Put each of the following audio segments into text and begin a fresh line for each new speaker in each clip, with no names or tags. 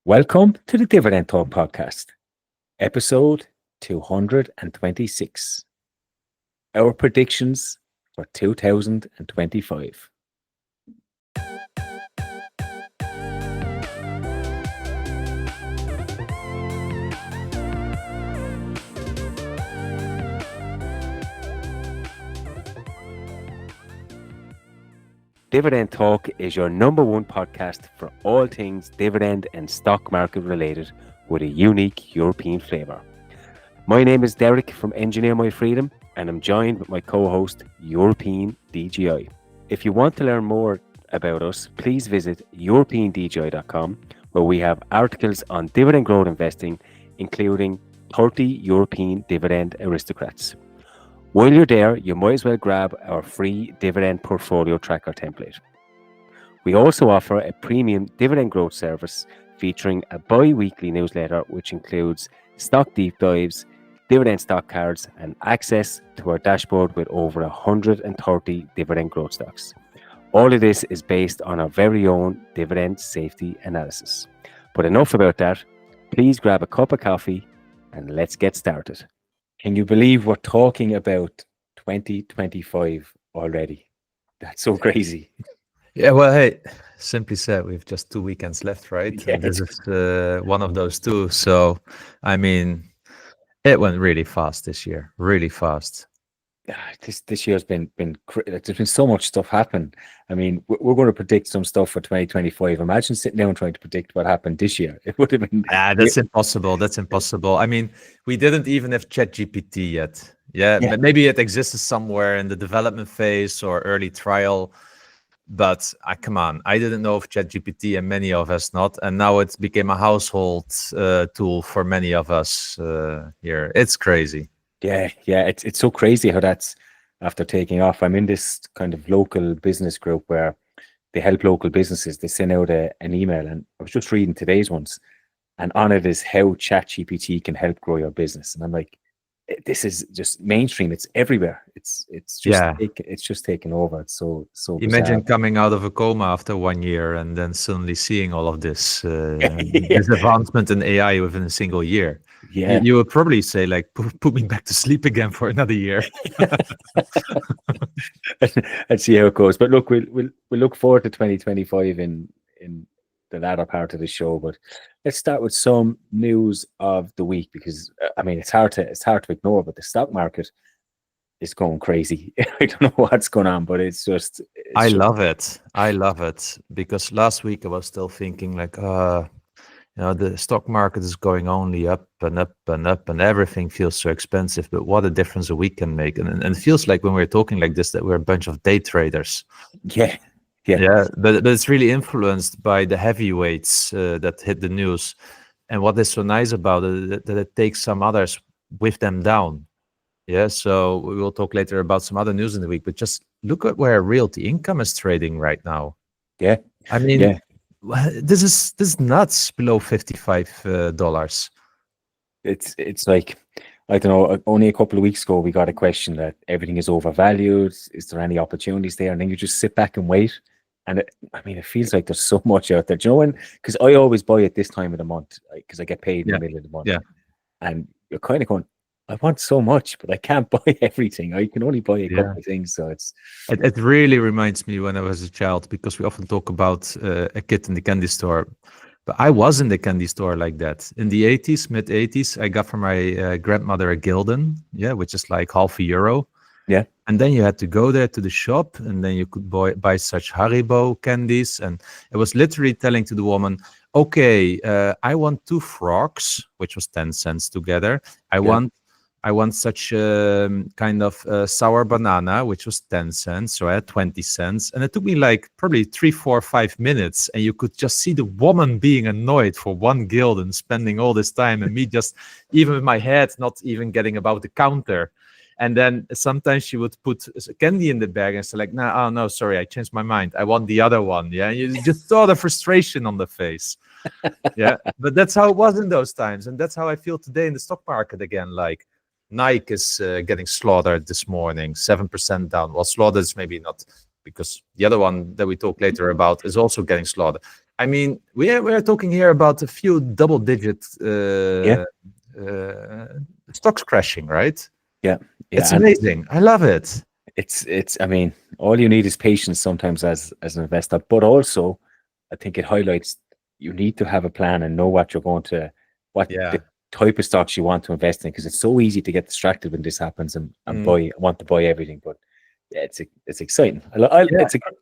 Welcome to the Dividend Talk podcast, episode 226. Our predictions for 2025. Dividend Talk is your number one podcast for all things dividend and stock market related with a unique European flavour. My name is Derek from Engineer My Freedom and I'm joined with my co-host European DJI. If you want to learn more about us, please visit europeandji.com where we have articles on dividend growth investing, including 30 European dividend aristocrats. While you're there, you might as well grab our free dividend portfolio tracker template. We also offer a premium dividend growth service featuring a bi-weekly newsletter which includes stock deep dives, dividend stock cards, and access to our dashboard with over 130 dividend growth stocks. All of this is based on our very own dividend safety analysis. But enough about that. Please grab a cup of coffee and let's get started. Can you believe we're talking about 2025 already? That's so crazy.
Yeah, well, hey, simply said, we've just 2 weekends left, right?
Yeah.
And this is one of those two. So, I mean, it went really fast this year, really fast.
This year's been there's been so much stuff happen. I mean, we're going to predict some stuff for 2025. Imagine sitting down trying to predict what happened this year. It would have been
That's impossible. That's impossible. I mean, we didn't even have ChatGPT yet. Yeah, maybe it existed somewhere in the development phase or early trial. But come on, I didn't know of ChatGPT and many of us not. And now it became a household tool for many of us here. It's crazy.
Yeah, it's so crazy how that's after taking off. I'm in this kind of local business group where they help local businesses. They send out an email, and I was just reading today's ones, and on it is how ChatGPT can help grow your business. And I'm like, this is just mainstream. It's everywhere. It's just taken over. It's so
Imagine
bizarre.
coming out of a coma after 1 year and then suddenly seeing all of this this advancement in AI within a single year.
Yeah,
you would probably say like, put me back to sleep again for another year.
Let's see how it goes. But look, we'll look forward to 2025 in the latter part of the show. But let's start with some news of the week, because I mean it's hard to ignore. But the stock market is going crazy. I don't know what's going on, but
I love it because last week I was still thinking like, the stock market is going only up and up and up, and everything feels so expensive. But what a difference a week can make! And it feels like when we're talking like this that we're a bunch of day traders.
Yeah.
But it's really influenced by the heavyweights that hit the news. And what is so nice about it that it takes some others with them down. Yeah. So we will talk later about some other news in the week. But just look at where Realty Income is trading right now.
Yeah.
I mean. Yeah. This is nuts below $55.
It's like, I don't know, only a couple of weeks ago we got a question that everything is overvalued. Is there any opportunities there? And then you just sit back and wait. And it feels like there's so much out there. Do you know because I always buy at this time of the month because I get paid in the middle of the month.
Yeah.
And you're kind of going, I want so much, but I can't buy everything. I can only buy a couple of things. So
it really reminds me when I was a child, because we often talk about a kid in the candy store. But I was in the candy store like that. In the 80s, mid 80s, I got from my grandmother a gulden, which is like €0.50.
Yeah.
And then you had to go there to the shop, and then you could buy such Haribo candies. And it was literally telling to the woman, okay, I want 2 frogs, which was 10 cents together. I want such kind of sour banana, which was 10 cents. So I had 20 cents. And it took me like probably 3, 4, 5 minutes. And you could just see the woman being annoyed for 1 gulden, spending all this time. And me just, even with my head, not even getting about the counter. And then sometimes she would put candy in the bag and say like, no, sorry, I changed my mind. I want the other one. Yeah. And you just saw the frustration on the face. Yeah. But that's how it was in those times. And that's how I feel today in the stock market again. Like, Nike is getting slaughtered this morning, 7% down. Well, slaughtered is maybe not, because the other one that we talk later about is also getting slaughtered. I mean, we are talking here about a few double-digit
Yeah,
uh, stocks crashing, right?
yeah,
It's
yeah. And
amazing. I love it.
it's. I mean, all you need is patience sometimes as an investor, but also, I think it highlights you need to have a plan and know what you're going to, what the
Yeah.
type of stocks you want to invest in, because it's so easy to get distracted when this happens and
Mm.
buy, want to buy everything. But yeah, it's exciting.
Yeah.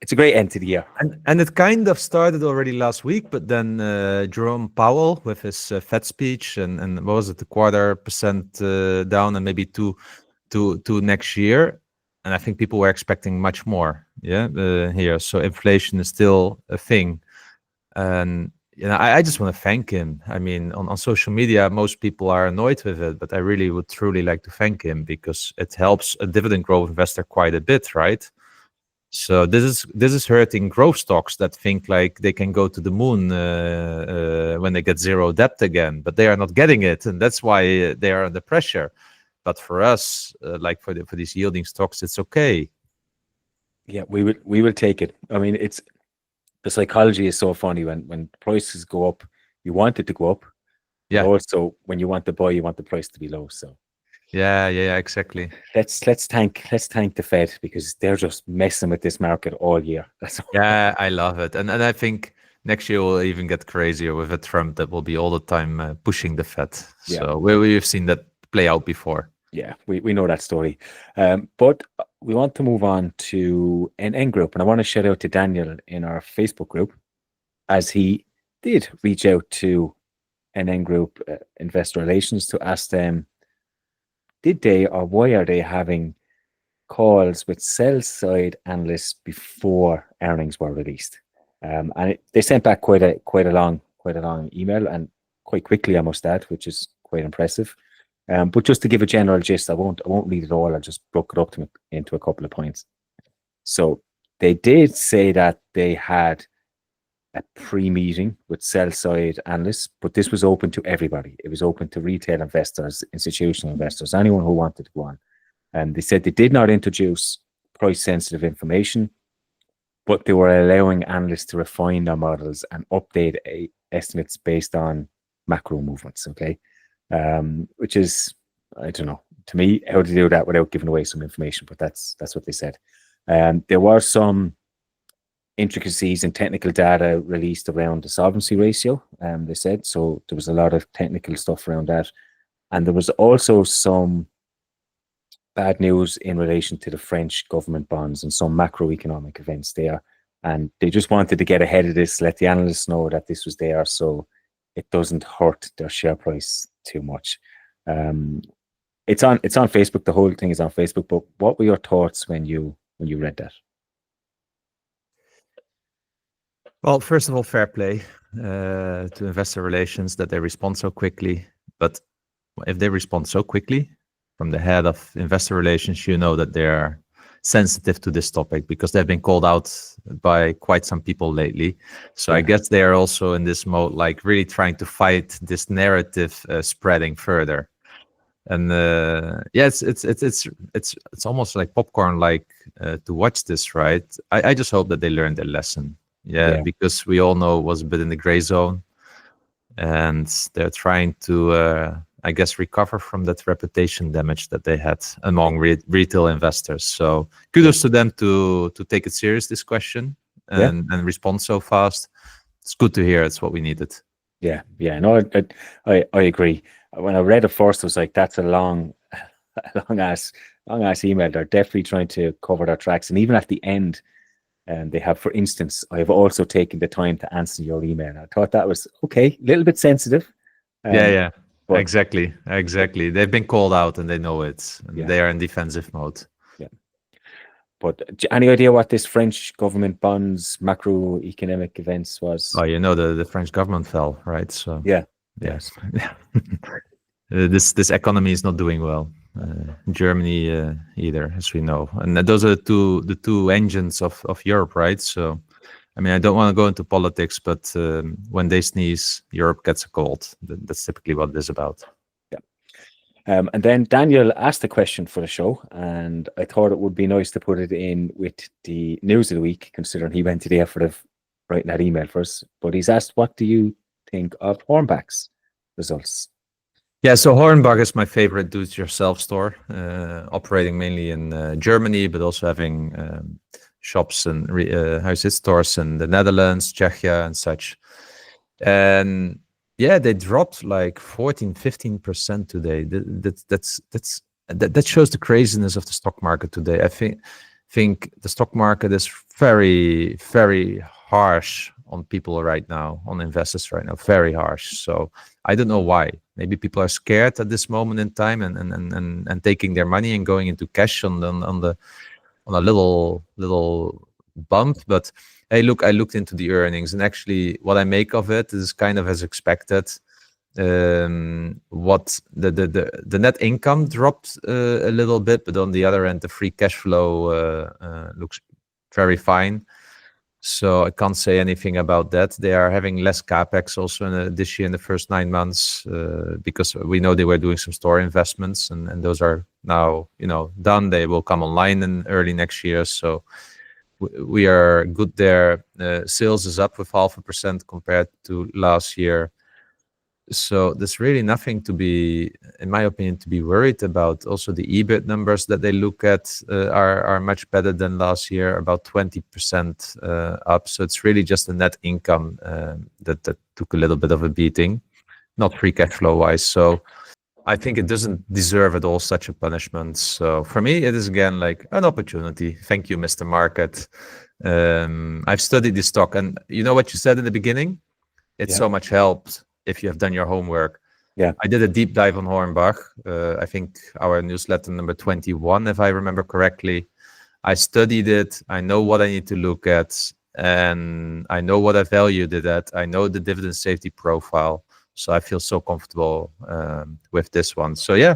It's a great end to the year.
And it kind of started already last week, but then Jerome Powell with his Fed speech and what was it, a 0.25% down and maybe two next year. And I think people were expecting much more. Yeah, here. So inflation is still a thing. And I just want to thank him. I mean, on social media, most people are annoyed with it, but I really would truly like to thank him because it helps a dividend growth investor quite a bit, right? So this is hurting growth stocks that think like they can go to the moon when they get zero debt again, but they are not getting it, and that's why they are under pressure. But for us, like for these yielding stocks, it's okay.
Yeah, we will take it. I mean, it's the psychology is so funny when prices go up, you want it to go up, but
Yeah,
also when you want to buy, you want the price to be low. So
yeah, exactly.
let's thank the Fed because they're just messing with this market all year. That's all.
Yeah, I love it, and I think next year will even get crazier with a Trump that will be all the time pushing the Fed.
Yeah,
So we've seen that play out before.
yeah, we know that story. But we want to move on to NN Group, and I want to shout out to Daniel in our Facebook group as he did reach out to NN Group Investor Relations to ask them, did they or why are they having calls with sell side analysts before earnings were released? And they sent back quite a long email and quite quickly, I must add, which is quite impressive. But just to give a general gist, I won't read it all. I'll just broke it up into a couple of points. So they did say that they had a pre-meeting with sell-side analysts, but this was open to everybody. It was open to retail investors, institutional investors, anyone who wanted to go on. And they said they did not introduce price-sensitive information, but they were allowing analysts to refine their models and update estimates based on macro movements. Okay, which is, I don't know, to me, how to do that without giving away some information, but that's what they said. There were some intricacies and technical data released around the solvency ratio, they said. So there was a lot of technical stuff around that. And there was also some bad news in relation to the French government bonds and some macroeconomic events there. And they just wanted to get ahead of this, let the analysts know that this was there so it doesn't hurt their share price too much. It's on Facebook. The whole thing is on Facebook. But what were your thoughts when you read that?
Well, first of all, fair play to investor relations that they respond so quickly. But if they respond so quickly from the head of investor relations, you know that they're sensitive to this topic because they've been called out by quite some people lately. So I guess they are also in this mode, like really trying to fight this narrative spreading further. And yeah, it's almost like popcorn, like to watch this, right? I just hope that they learned their lesson. Yeah, because we all know it was a bit in the gray zone, and they're trying to, I guess, recover from that reputation damage that they had among retail investors. So kudos to them to take it serious, this question, and respond so fast. It's good to hear. It's what we needed.
Yeah, no, I agree. When I read it first, I was like, that's a long ass email. They're definitely trying to cover their tracks. And even at the end, they have, for instance, I have also taken the time to answer your email. I thought that was okay, a little bit sensitive.
Yeah,
but,
exactly. They've been called out and they know it. And they are in defensive mode.
Yeah. But any idea what this French government bonds macroeconomic events was?
Oh, you know, the French government fell, right? So
yes.
This economy is not doing well. Germany either, as we know, and those are the two engines of Europe, right? So, I mean, I don't want to go into politics, but when they sneeze, Europe gets a cold. That's typically what it is about.
Yeah. And then Daniel asked a question for the show, and I thought it would be nice to put it in with the news of the week, considering he went to the effort of writing that email for us. But he's asked, what do you think of Hornbach's results?
Yeah, so Hornbach is my favorite do-it-yourself store, operating mainly in Germany, but also having shops and stores in the Netherlands, Czechia, and such. And yeah, they dropped like 14-15% today. That shows the craziness of the stock market today. I think the stock market is very, very harsh on people right now, on investors right now, very harsh. So I don't know why. Maybe people are scared at this moment in time and taking their money and going into cash on a little bump. But hey, look, I looked into the earnings, and actually what I make of it is kind of as expected. What the net income dropped a little bit, but on the other end, the free cash flow looks very fine. So I can't say anything about that. They are having less capex also this year in the first 9 months because we know they were doing some store investments, and those are now done. They will come online in early next year. So we are good there. Sales is up with 0.5% compared to last year. So there's really nothing to be, in my opinion, to be worried about. Also, the EBIT numbers that they look at are much better than last year, about 20% up. So it's really just the net income that took a little bit of a beating, not free cash flow wise. So I think it doesn't deserve at all such a punishment. So for me, it is again like an opportunity. Thank you, Mr. Market. I've studied this stock, and you know what you said in the beginning? It's so much helped if you have done your homework.
Yeah,
I did a deep dive on Hornbach. I think our newsletter number 21, if I remember correctly. I studied it. I know what I need to look at, and I know what I valued it at. I know the dividend safety profile. So I feel so comfortable with this one. So yeah,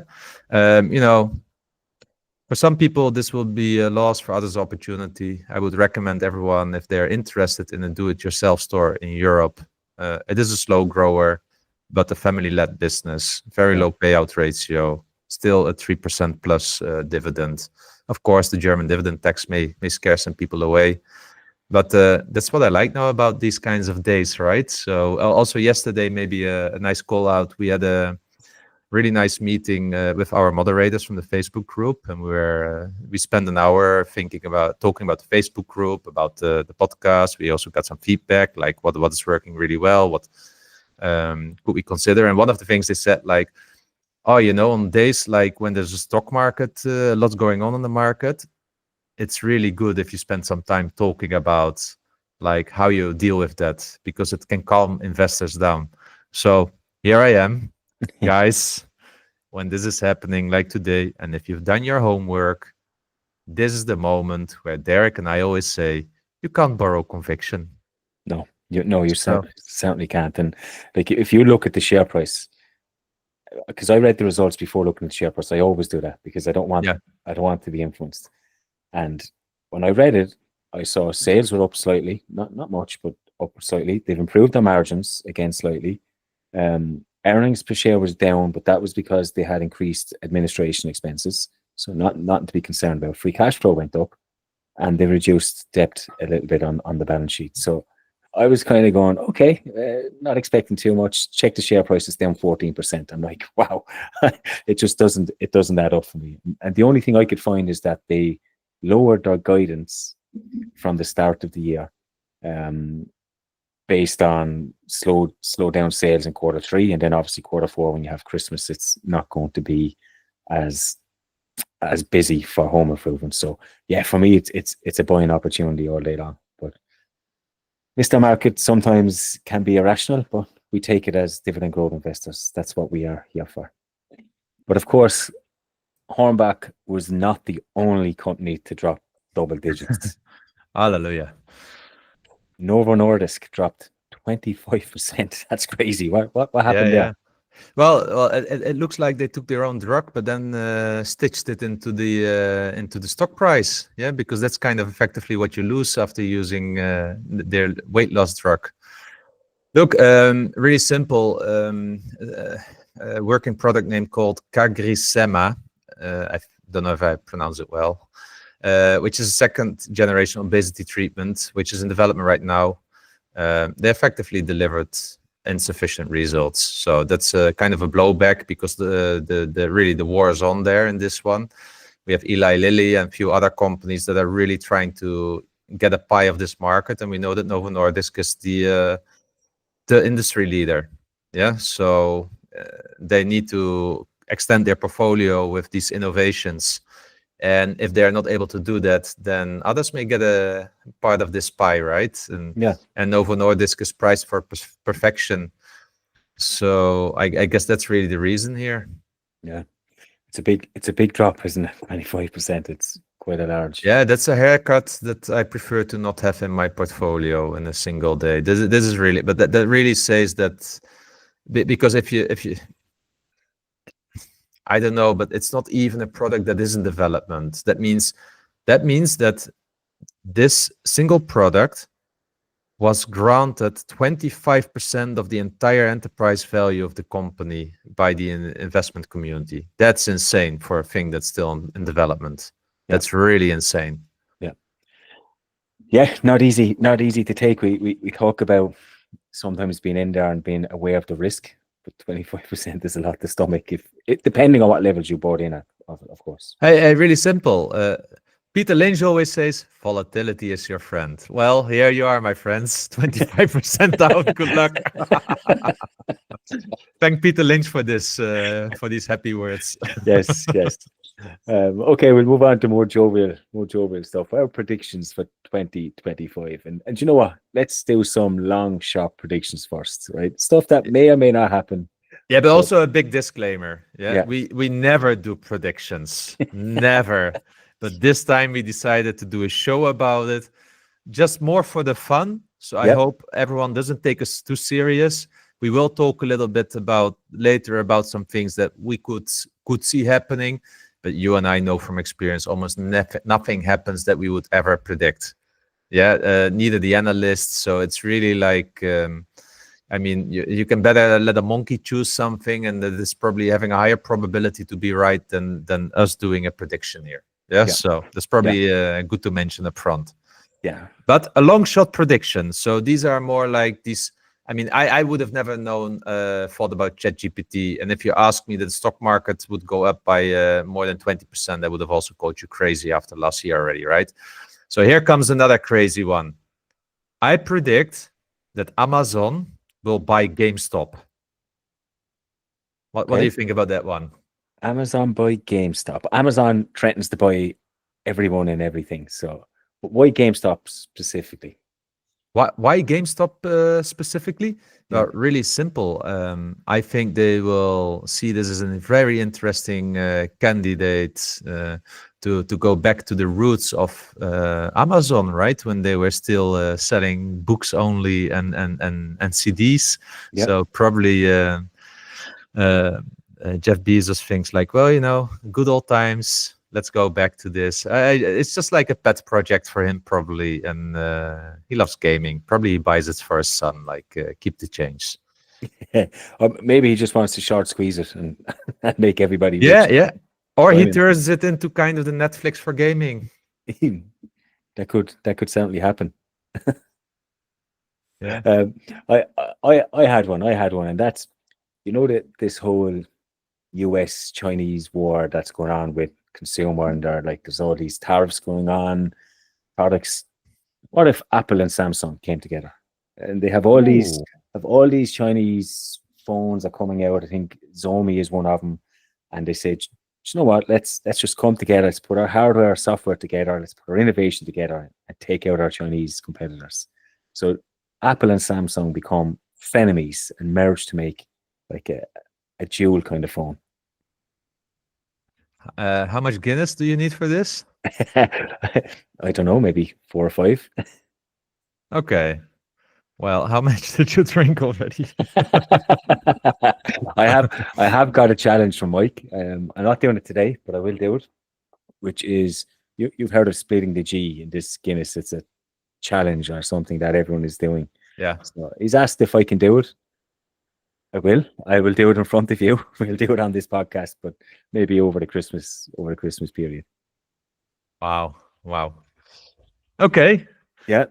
for some people, this will be a loss, for others, opportunity. I would recommend everyone, if they're interested in a do-it-yourself store in Europe, it is a slow grower, but a family-led business, very low payout ratio, still a 3% plus dividend. Of course, the German dividend tax may scare some people away, but that's what I like now about these kinds of days, right? So also yesterday, maybe a nice call out. We had a really nice meeting with our moderators from the Facebook group, and we spent an hour talking about the Facebook group, about the podcast. We also got some feedback, like what is working really well, what could we consider. And one of the things they said, like, on days like when there's a stock market, lots going on in the market, it's really good if you spend some time talking about like how you deal with that, because it can calm investors down. So here I am, guys, when this is happening like today, and if you've done your homework, this is the moment where Derek and I always say, you can't borrow conviction.
No, you certainly can't. And like, if you look at the share price, because I read the results before looking at the share price, I always do that because I don't want to be influenced. And when I read it, I saw sales were up slightly, not much, but up slightly. They've improved their margins again slightly. Earnings per share was down, but that was because they had increased administration expenses. So nothing to be concerned about. Free cash flow went up, and they reduced debt a little bit on the balance sheet. So I was kind of going, okay, not expecting too much. Check the share price is down 14%. I'm like, wow, it doesn't add up for me. And the only thing I could find is that they lowered their guidance from the start of the year, based on slow down sales in Q3, and then obviously Q4, when you have Christmas, it's not going to be as busy for home improvement. So yeah, for me, it's a buying opportunity all day long. But Mr. Market sometimes can be irrational, but we take it as dividend growth investors. That's what we are here for. But of course, Hornbach was not the only company to drop double digits.
Hallelujah.
Novo Nordisk dropped 25%. That's crazy. What happened there?
Well, it looks like they took their own drug, but then stitched it into the stock price. Yeah, because that's kind of effectively what you lose after using their weight loss drug. Look, really simple. A working product name called CagriSema. I don't know if I pronounce it well. Which is a second generation obesity treatment, which is in development right now. they effectively delivered insufficient results. So that's kind of a blowback, because the war is on there in this one. We have Eli Lilly and a few other companies that are really trying to get a pie of this market, and we know that Novo Nordisk is the industry leader. Yeah, so they need to extend their portfolio with these innovations, and if they are not able to do that, then others may get a part of this pie, right? And Novo Nordisk is priced for perfection. So I guess that's really the reason here.
Yeah, it's a big drop, isn't it? 25%. It's quite a large.
Yeah, that's a haircut that I prefer to not have in my portfolio in a single day. This is really, but that really says that, because if you I don't know, but it's not even a product that is in development. That means that this single product was granted 25% of the entire enterprise value of the company by the investment community. That's insane for a thing that's still in development. That's really insane.
Yeah, not easy to take. We talk about sometimes being in there and being aware of the risk, but 25% is a lot to stomach, depending on what levels you bought in at, of course.
Hey, really simple. Peter Lynch always says, volatility is your friend. Well, here you are, my friends. 25% out. Good luck. Thank Peter Lynch for this, for these happy words.
Yes. Okay, we'll move on to more jovial stuff. Our predictions for 2025, and you know what? Let's do some long shot predictions first, right? Stuff that may or may not happen.
Yeah, but also a big disclaimer. Yeah. We never do predictions, never. But this time we decided to do a show about it, just more for the fun. So I hope everyone doesn't take us too serious. We will talk a little bit later about some things that we could see happening. But you and I know from experience, almost nothing happens that we would ever predict. Yeah, neither the analysts. So it's really like, I mean, you can better let a monkey choose something, and that is probably having a higher probability to be right than us doing a prediction here. Yeah, so that's probably good to mention up front.
Yeah,
but a long shot prediction. So these are more like these. I mean, I would have never thought about ChatGPT. And if you ask me that the stock market would go up by more than 20%, I would have also called you crazy after last year already, right? So here comes another crazy one. I predict that Amazon will buy GameStop. What do you think about that one?
Amazon buy GameStop. Amazon threatens to buy everyone and everything. So why GameStop specifically?
Why GameStop specifically? Well, really simple. I think they will see this as a very interesting candidate to go back to the roots of Amazon, right? When they were still selling books only and CDs. So probably Jeff Bezos thinks like, well, you know, good old times. Let's go back to this. It's just like a pet project for him, probably. And he loves gaming. Probably he buys it for his son, like keep the change.
Or maybe he just wants to short squeeze it and make everybody
rich. Yeah. Or he
mean,
turns it into kind of the Netflix for gaming.
That could certainly happen.
Yeah.
I had one, and that's, you know, that this whole US-Chinese war that's going on with consumer, and there's all these tariffs going on, products. What if Apple and Samsung came together and they have all these Chinese phones are coming out? I think Xiaomi is one of them, and they said, you know what, let's just come together, let's put our hardware, our software together, let's put our innovation together and take out our Chinese competitors. So Apple and Samsung become frenemies and merge to make like a dual kind of phone.
How much Guinness do you need for this?
I don't know, maybe 4 or 5.
Okay. Well, how much did you drink already?
I have got a challenge from Mike. I'm not doing it today, but I will do it. Which is, you've heard of splitting the G in this Guinness. It's a challenge or something that everyone is doing.
Yeah.
So he's asked if I can do it. I will do it in front of you. We'll do it on this podcast, but maybe over the Christmas period.
Wow. Okay.
Yeah.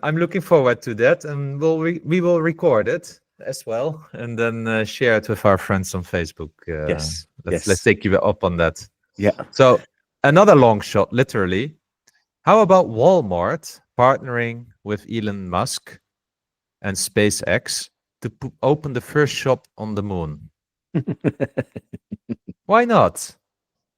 I'm looking forward to that, and we will record it as well, and then share it with our friends on Facebook.
Yes.
Let's
Yes.
take you up on that.
Yeah.
So another long shot, literally. How about Walmart partnering with Elon Musk and SpaceX to open the first shop on the moon? Why not?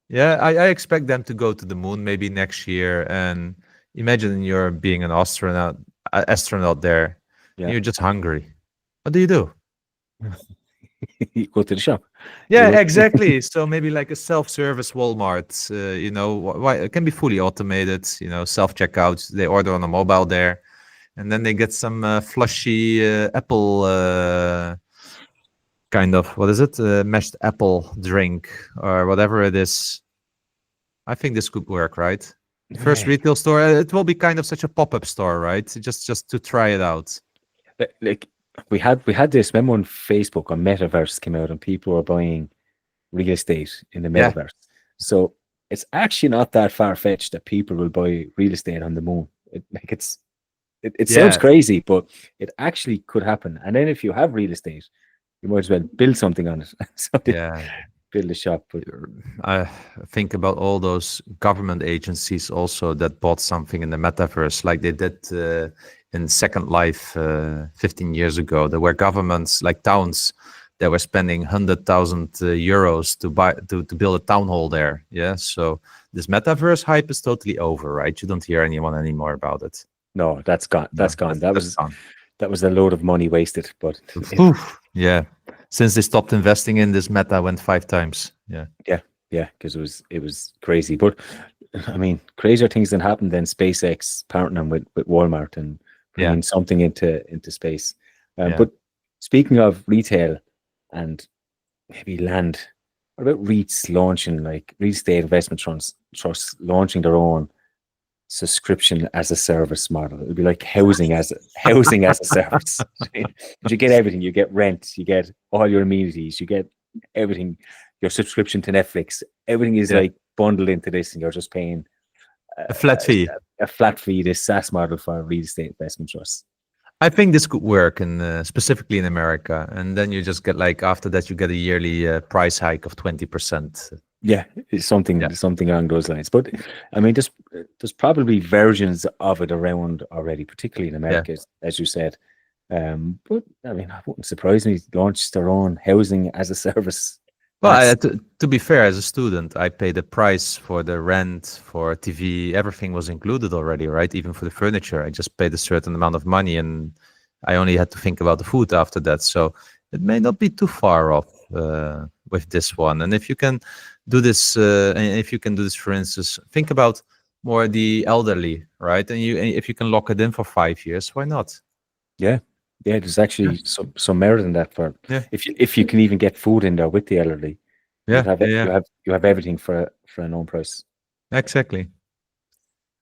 Yeah, I expect them to go to the moon maybe next year. And imagine you're being an astronaut there, and
Yeah.
you're just hungry. What do you do?
You go to the shop. You
Yeah,
go to
exactly. So maybe like a self-service Walmart. Why it can be fully automated. Self-checkouts. They order on a mobile there, and then they get some flushy apple kind of, what is it? Mashed apple drink or whatever it is. I think this could work, right? The first
yeah.
retail store, it will be kind of such a pop-up store, right? Just to try it out.
Like we had this. Remember when Facebook or Metaverse came out and people were buying real estate in the
Yeah,
metaverse? So it's actually not that far fetched that people will buy real estate on the moon. It sounds
yeah,
crazy, but it actually could happen. And then if you have real estate, you might as well build something on it. So
yeah.
build a shop. But
I think about all those government agencies also that bought something in the metaverse, like they did in Second Life 15 years ago. There were governments like towns that were spending 100,000 euros to build a town hall there. Yeah, so this metaverse hype is totally over, right? You don't hear anyone anymore about it.
no, that's gone.
No,
That's gone. That
that's
was
gone.
that was a load of money wasted. But
Oof. Yeah, since they stopped investing in this, Meta went 5 times. Yeah,
yeah, because it was crazy. But I mean, crazier things than happened than SpaceX partnering with Walmart and
yeah,
bringing something into space.
yeah.
But speaking of retail and maybe land, what about REITs launching, like real estate investment trusts launching their own subscription as a service model? It'd be like housing as a service. You get everything. You get rent. You get all your amenities. You get everything. Your subscription to Netflix. Everything is
Yeah.
like bundled into this, and you're just paying
A flat fee.
a flat fee. This SaaS model for real estate investment trusts.
I think this could work, and specifically in America. And then you just get like after that, you get a yearly price hike of 20%.
Yeah, it's
Yeah,
something along those lines. But I mean, there's probably versions of it around already, particularly in
yeah.
America, as you said. But I mean, it wouldn't surprise me to launch their own housing as a service.
Well,
That's
to be fair, as a student, I paid the price for the rent, for TV. Everything was included already, right? Even for the furniture, I just paid a certain amount of money, and I only had to think about the food after that. So it may not be too far off with this one. And if you can do this, for instance, think about more the elderly, right? And if you can lock it in for 5 years, why not?
yeah, yeah. There's
Yeah,
actually some merit in that for
yeah,
if you can even get food in there with the elderly,
yeah, yeah, yeah.
you have everything for a known price.
Exactly.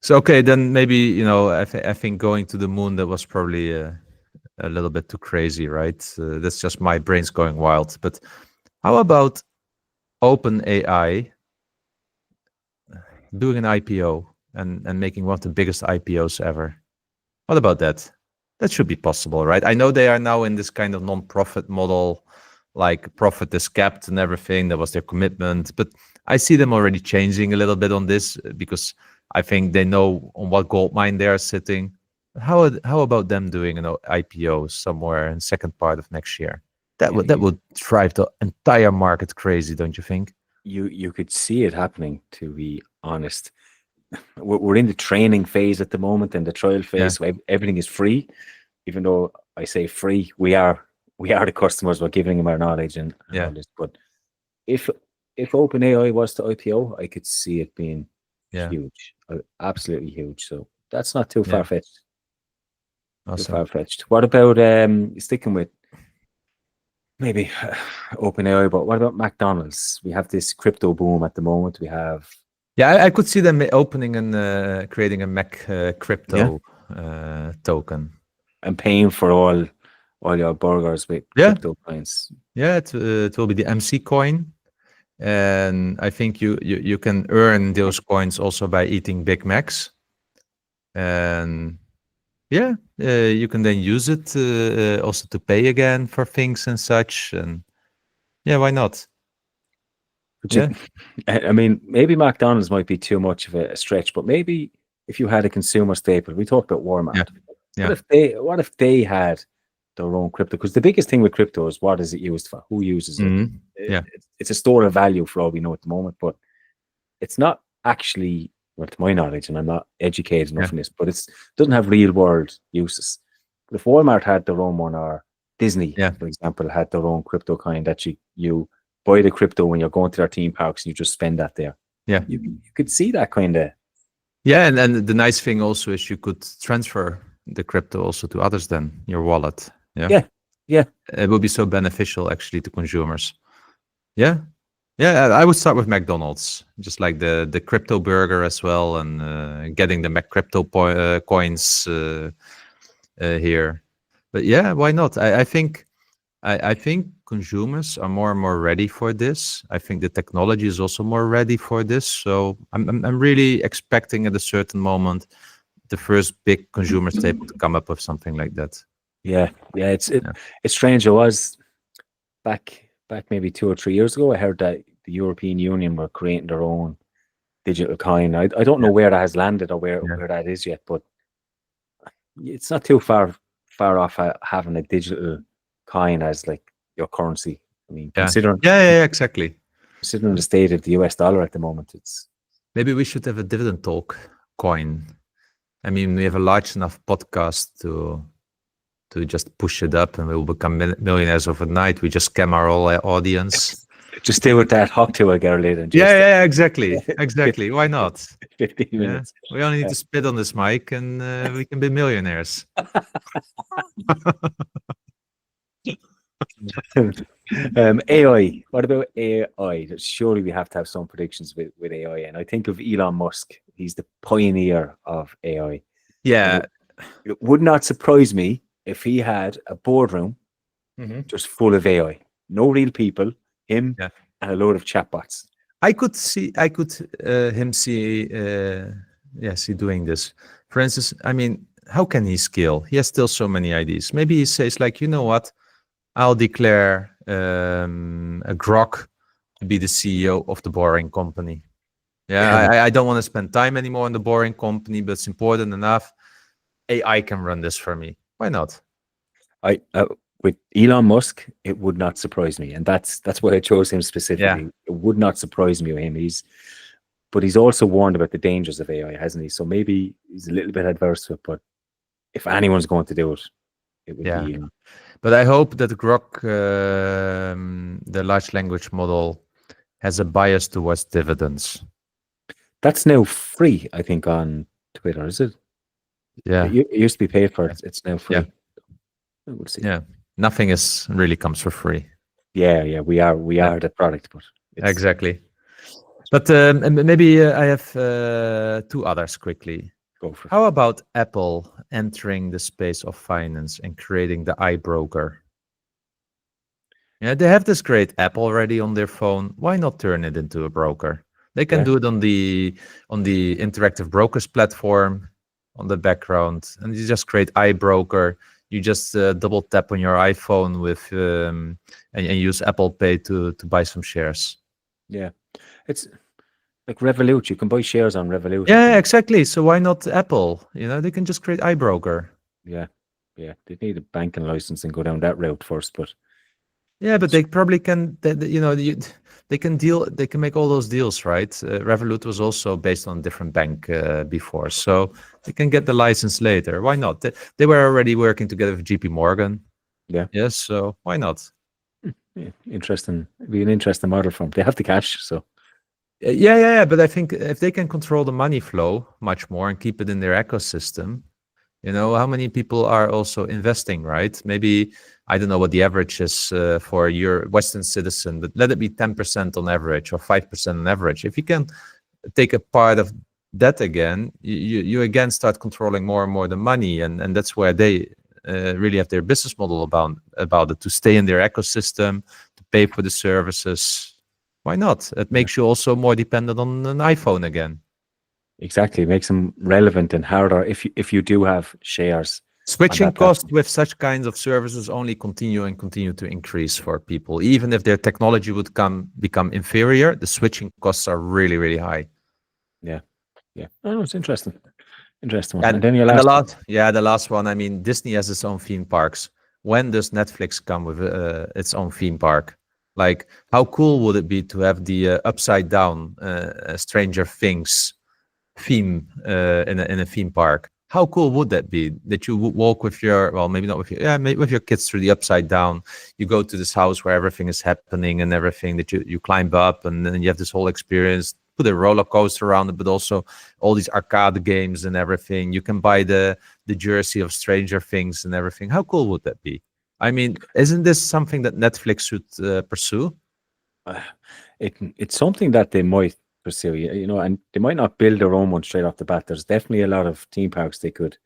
So okay, then maybe I think going to the moon, that was probably a little bit too crazy, right? That's just my brain's going wild. But how about Open AI doing an IPO and making one of the biggest IPOs ever? What about that? That should be possible, right? I know they are now in this kind of non-profit model, like profit is capped and everything. That was their commitment, but I see them already changing a little bit on this because I think they know on what gold mine they are sitting. How about them doing an IPO somewhere in second part of next year? That
Yeah,
would drive the entire market crazy, don't you think?
you could see it happening. To be honest, we're in the training phase at the moment and the trial
Yeah,
phase. So everything is free, even though I say free, we are the customers. We're giving them our knowledge and
yeah,
all this. But if if OpenAI was to IPO, I could see it being
yeah,
huge, absolutely huge. So that's not too
yeah.
far fetched. Too
Awesome.
far fetched. What about sticking with maybe OpenAI? But what about McDonald's? We have this crypto boom at the moment. We have
Yeah, I could see them opening and creating a Mac
yeah,
crypto token.
and paying for all your burgers with
Yeah,
crypto coins.
yeah, it will be the MC coin, and I think you can earn those coins also by eating Big Macs, and Yeah, you can then use it also to pay again for things and such. And yeah, why not?
But
Yeah,
I mean, maybe McDonald's might be too much of a stretch, but maybe if you had a consumer staple, we talked about
yeah,
Walmart.
yeah.
What if they had their own crypto? Because the biggest thing with crypto is what is it used for? Who uses it?
Mhm. Yeah,
It's a store of value for all we know at the moment, but it's not actually, well, to my knowledge, and I'm not educated
yeah,
enough in this, but it doesn't have real world uses. If Walmart had their own one, or Disney,
yeah,
for example, had their own crypto coin that you buy the crypto when you're going to their theme parks and you just spend that there.
yeah.
You could see that kind of.
Yeah, and the nice thing also is you could transfer the crypto also to others then, your wallet. Yeah.
Yeah, yeah.
It would be so beneficial actually to consumers. Yeah. Yeah, I would start with McDonald's, just like the crypto burger as well, and getting the crypto coins here. But yeah, why not? I think consumers are more and more ready for this. I think the technology is also more ready for this. So I'm really expecting at a certain moment the first big consumer staple to come up with something like that.
Yeah, yeah,
Yeah.
it's strange. It was back maybe 2 or 3 years ago. I heard that the European Union were creating their own digital coin. I don't know
Yeah.
where that has landed or where
Yeah.
that is yet, but it's not too far off having a digital coin as like your currency. I mean,
Yeah. Yeah, exactly.
considering the state of the US dollar at the moment, it's
Maybe we should have a dividend talk coin. I mean, we have a large enough podcast to just push it up and we'll become millionaires overnight. We just scam our whole audience.
just stay with that hawk to a girl and
Yeah,
just
yeah, exactly. Exactly. Why not?
15
Yeah.
minutes.
We only need to spit on this mic and we can be millionaires.
AI. What about AI? Surely we have to have some predictions with AI. And I think of Elon Musk. He's the pioneer of AI.
Yeah.
It would not surprise me if he had a boardroom just full of AI. No real people, him
Yeah.
and a load of chatbots.
I could see him see doing this. For instance, I mean, how can he scale? He has still so many ideas. Maybe he says like, you know what? I'll declare a grok to be the CEO of the boring company. Yeah, I don't want to spend time anymore on the boring company, but it's important enough. AI can run this for me. Why not?
I with Elon Musk, it would not surprise me, and that's why I chose him specifically.
Yeah.
It would not surprise me with him. But he's also warned about the dangers of AI, hasn't he? So maybe he's a little bit adverse to it. But if anyone's going to do it, it would
Yeah.
be Elon.
But I hope that Grok, the large language model, has a bias towards dividends.
That's now free, I think, on Twitter, is it?
Yeah.
It used to be paid for. It's now free.
Yeah.
We'll see.
Yeah. Nothing really comes for free.
Yeah. We are the product, but
Exactly. But maybe I have two others quickly.
Go for it.
How about Apple entering the space of finance and creating the iBroker? Yeah, they have this great app already on their phone. Why not turn it into a broker? They can do it on the interactive brokers platform on the background, and you just create iBroker. You just double tap on your iPhone with and use Apple Pay to buy some shares.
Yeah, it's like Revolut. You can buy shares on Revolut.
Yeah, exactly. So why not Apple? You know, they can just create iBroker.
Yeah. They need a banking license and go down that route first, but
yeah, but they probably can. They can deal. They can make all those deals, right? Revolut was also based on a different bank before, so they can get the license later. Why not? They were already working together with JP Morgan.
Yeah.
Yes. So why not?
Yeah, interesting. It'd be an interesting model for them. They have the cash, so.
Yeah. But I think if they can control the money flow much more and keep it in their ecosystem, you know, how many people are also investing, right? Maybe, I don't know what the average is for your Western citizen, but let it be 10% on average or 5% on average. If you can take a part of that again, you again start controlling more and more the money. And that's where they really have their business model about it, to stay in their ecosystem, to pay for the services. Why not? It makes you also more dependent on an iPhone again.
Exactly. It makes them relevant and harder if you do have shares on
Switching
that
costs
platform.
with such kinds of services only continue and continue to increase for people. Even if their technology would become inferior, the switching costs are really, really high.
Yeah. Yeah. Oh, it's interesting. Interesting one.
And
And then your
and
last one.
the last one. I mean, Disney has its own theme parks. When does Netflix come with its own theme park? Like, how cool would it be to have the upside down Stranger Things theme in a theme park? How cool would that be? That you would walk with your, well, maybe not with your, yeah, maybe with your kids through the upside down. You go to this house where everything is happening and everything, that you climb up, and then you have this whole experience. Put a roller coaster around it, but also all these arcade games and everything. You can buy the jersey of Stranger Things and everything. How cool would that be? I mean, isn't this something that Netflix should pursue?
Uh, it's something that they might pursue, and they might not build their own one straight off the bat. There's definitely a lot of theme parks they could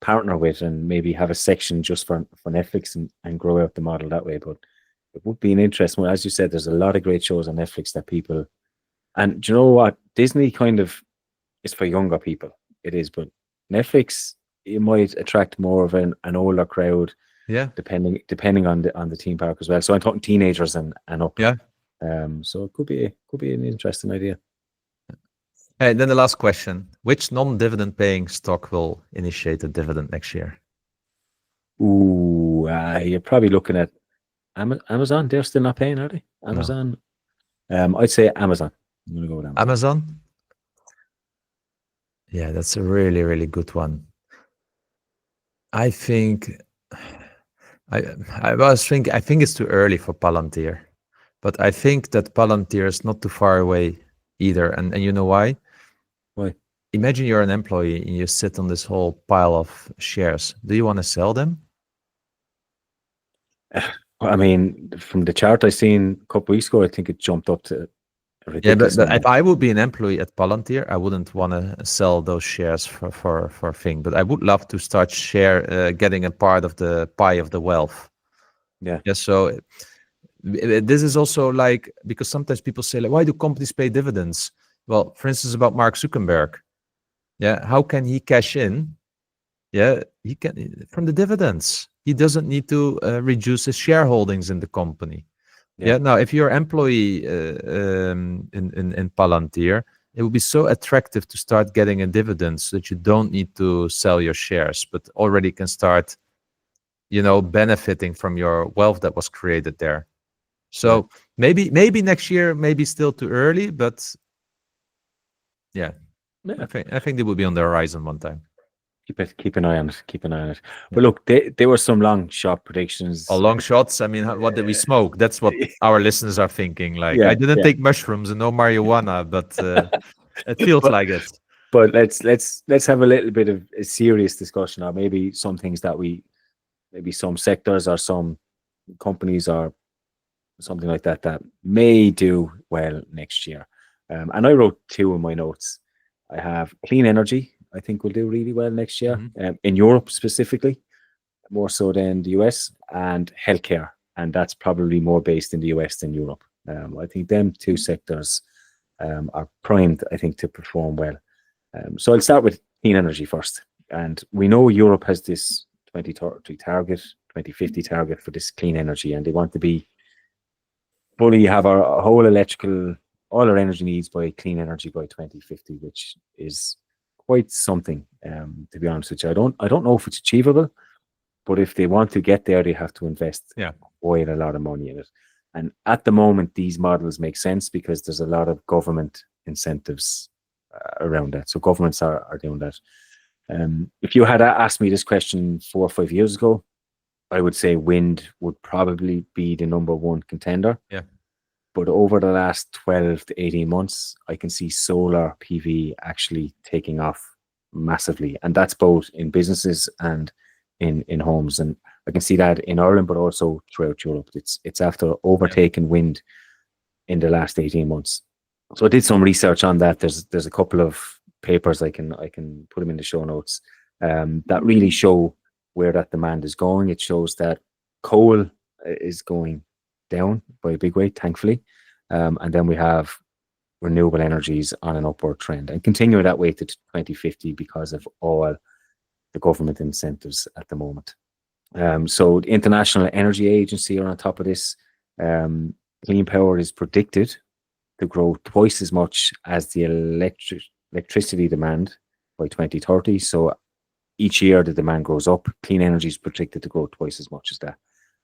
partner with and maybe have a section just for Netflix and grow out the model that way. But it would be an interesting one. As you said, there's a lot of great shows on Netflix that people, and do you know what? Disney kind of is for younger people. It is, but Netflix, it might attract more of an older crowd,
Yeah,
depending on the theme park as well. So I'm talking teenagers and up.
yeah.
So it could be an interesting idea.
Hey, then the last question: which non-dividend paying stock will initiate a dividend next year?
Ooh, you're probably looking at Amazon. They're still not paying, are they?
No,
Amazon. I'd say Amazon. I'm gonna go with Amazon.
Amazon. Yeah, that's a really, really good one. I think I I think it's too early for Palantir, but I think that Palantir is not too far away either. And you know why?
Why?
Imagine you're an employee and you sit on this whole pile of shares. Do you want to sell them?
I mean, from the chart I seen a couple weeks ago, I think it jumped up to a
Yeah,
ridiculous
but if
amount.
I would be an employee at Palantir, I wouldn't want to sell those shares for a thing. But I would love to start getting a part of the pie of the wealth.
Yeah,
Yeah. So this is also like, because sometimes people say, like, why do companies pay dividends? Well, for instance, about Mark Zuckerberg. Yeah. How can he cash in? Yeah, he can from the dividends. He doesn't need to reduce his shareholdings in the company.
yeah,
Yeah. Now, if you're an employee in Palantir, it would be so attractive to start getting a dividend so that you don't need to sell your shares, but already can start, benefiting from your wealth that was created there.
yeah.
So maybe next year, maybe still too early, but yeah,
Yeah.
I think they will be on the horizon one time.
Keep an eye on it. Keep an eye on it.
Yeah.
But look, they were some long shot
Oh,
predictions.
long shots. I mean, what did we smoke? That's what our listeners are thinking. Like, I
Yeah,
didn't
yeah.
take mushrooms and no marijuana, but it feels
But
like it.
but let's have a little bit of a serious discussion, or maybe some things that maybe some sectors or some companies or something like that may do well next year. And I wrote two in my notes. I have clean energy. I think will do really well next year,
Mhm.
in Europe specifically, more so than the US, and healthcare, and that's probably more based in the US than Europe. I think them two sectors are primed, I think, to perform well. So I'll start with clean energy first, and we know Europe has this 2030 target, 2050 target for this clean energy, and they want to be fully have our whole all our energy needs by clean energy by 2050, which is quite something. To be honest with you, I don't know if it's achievable, but if they want to get there, they have to invest
Yeah.
quite a lot of money in it. And at the moment, these models make sense because there's a lot of government incentives around that. So governments are doing that. If you had asked me this question 4 or 5 years ago, I would say wind would probably be the number one contender.
Yeah.
But over the last 12 to 18 months, I can see solar PV actually taking off massively. And that's both in businesses and in homes. And I can see that in Ireland, but also throughout Europe. It's after overtaking wind in the last 18 months. So I did some research on that. There's a couple of papers I can put them in the show notes that really show where that demand is going. It shows that coal is going down by a big way, thankfully. And then we have renewable energies on an upward trend and continue that way to 2050 because of all the government incentives at the moment. So the International Energy Agency are on top of this. Clean power is predicted to grow twice as much as the electricity demand by 2030. So each year the demand goes up. Clean energy is predicted to grow twice as much as that.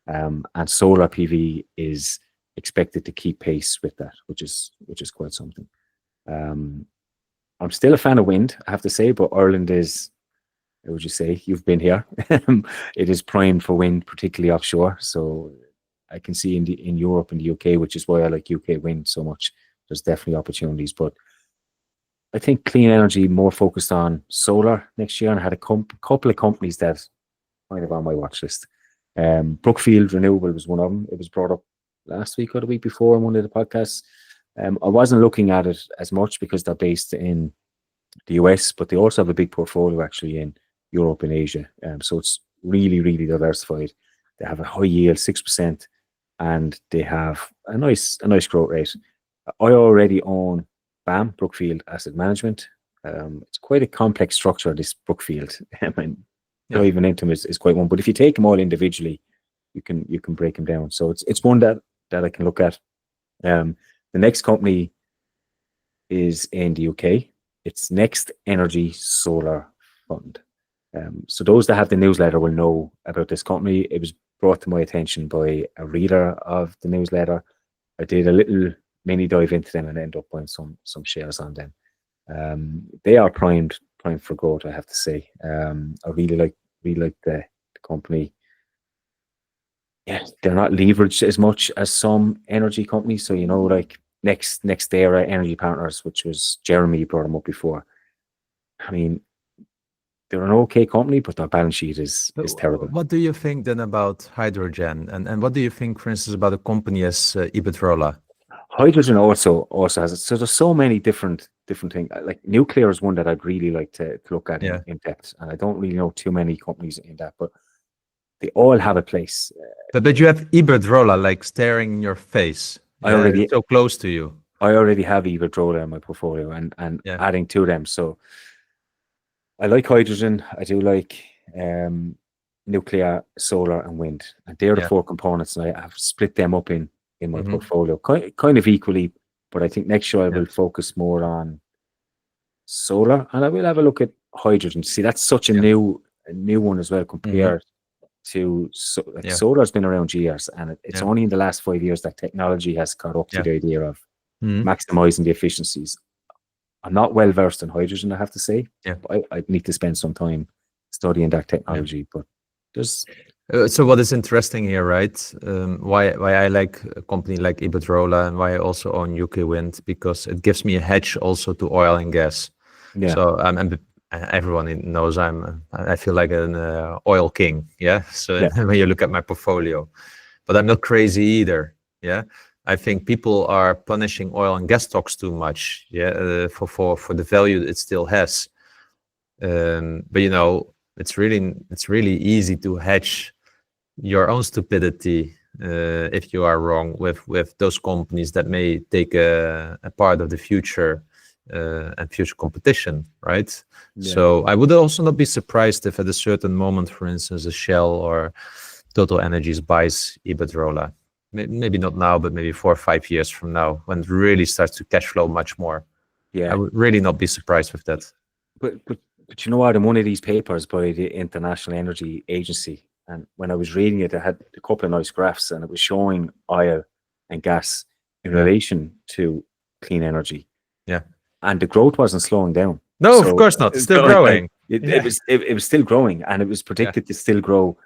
And solar PV is expected to keep pace with that, which is quite something. I'm still a fan of wind, I have to say, but Ireland is, how would you say, you've been here. It is primed for wind, particularly offshore. So I can see in Europe and the UK, which is why I like UK wind so much. There's definitely opportunities, but I think clean energy more focused on solar next year, and I had a couple of companies that kind of on my watch list. Brookfield Renewable was one of them. It was brought up last week or the week before in one of the podcasts. I wasn't looking at it as much because they're based in the US, but they also have a big portfolio actually in Europe and Asia. So it's really, really diversified. They have a high yield, 6%, and they have a nice growth rate. I already own BAM, Brookfield Asset Management. It's quite a complex structure, this Brookfield. I mean, diving into them is quite one. But if you take them all individually, you can break them down. So it's one that I can look at. The next company is in the UK. It's Next Energy Solar Fund. So those that have the newsletter will know about this company. It was brought to my attention by a reader of the newsletter. I did a little mini dive into them and end up buying some shares on them. They are primed for growth, I have to say. I really like the company. Yeah, they're not leveraged as much as some energy companies. So, like NextEra Energy Partners, which was Jeremy brought them up before. I mean, they're an okay company, but their balance sheet is terrible.
What do you think then about hydrogen? And what do you think, for instance, about a company as Iberdrola?
Hydrogen also has it. So there's so many different things. Like nuclear is one that I'd really like to look at in depth. And I don't really know too many companies in that, but they all have a place.
But you have Iberdrola like staring in your face. It's so close to you.
I already have Iberdrola in my portfolio and adding to them. So I like hydrogen. I do like nuclear, solar, and wind. And they're the four components. And I have split them up in my portfolio kind of equally. But I think next year I will focus more on solar, and I will have a look at hydrogen. See, that's such a new one as well compared to solar has been around years, and it's only in the last 5 years that technology has caught up to the idea of maximizing the efficiencies. I'm not well versed in hydrogen, I have to say. But I need to spend some time studying that technology. But there's
so what is interesting here, right? Why I like a company like Iberdrola and why I also own UK Wind, because it gives me a hedge also to oil and gas. So everyone knows I feel like an oil king. So when you look at my portfolio, but I'm not crazy either. I think people are punishing oil and gas stocks too much. For the value it still has. But it's really easy to hedge your own stupidity if you are wrong with those companies that may take a part of the future and future competition, right? So I would also not be surprised if at a certain moment, for instance, a Shell or Total Energies buys Iberdrola. Maybe not now, but maybe 4 or 5 years from now, when it really starts to cash flow much more. I would really not be surprised with that.
But you know what? In one of these papers by the International Energy Agency, and when I was reading it, I had a couple of nice graphs, and it was showing oil and gas in relation to clean energy. And the growth wasn't slowing down.
No, of course not. It's still growing.
It was still growing, and it was predicted to still grow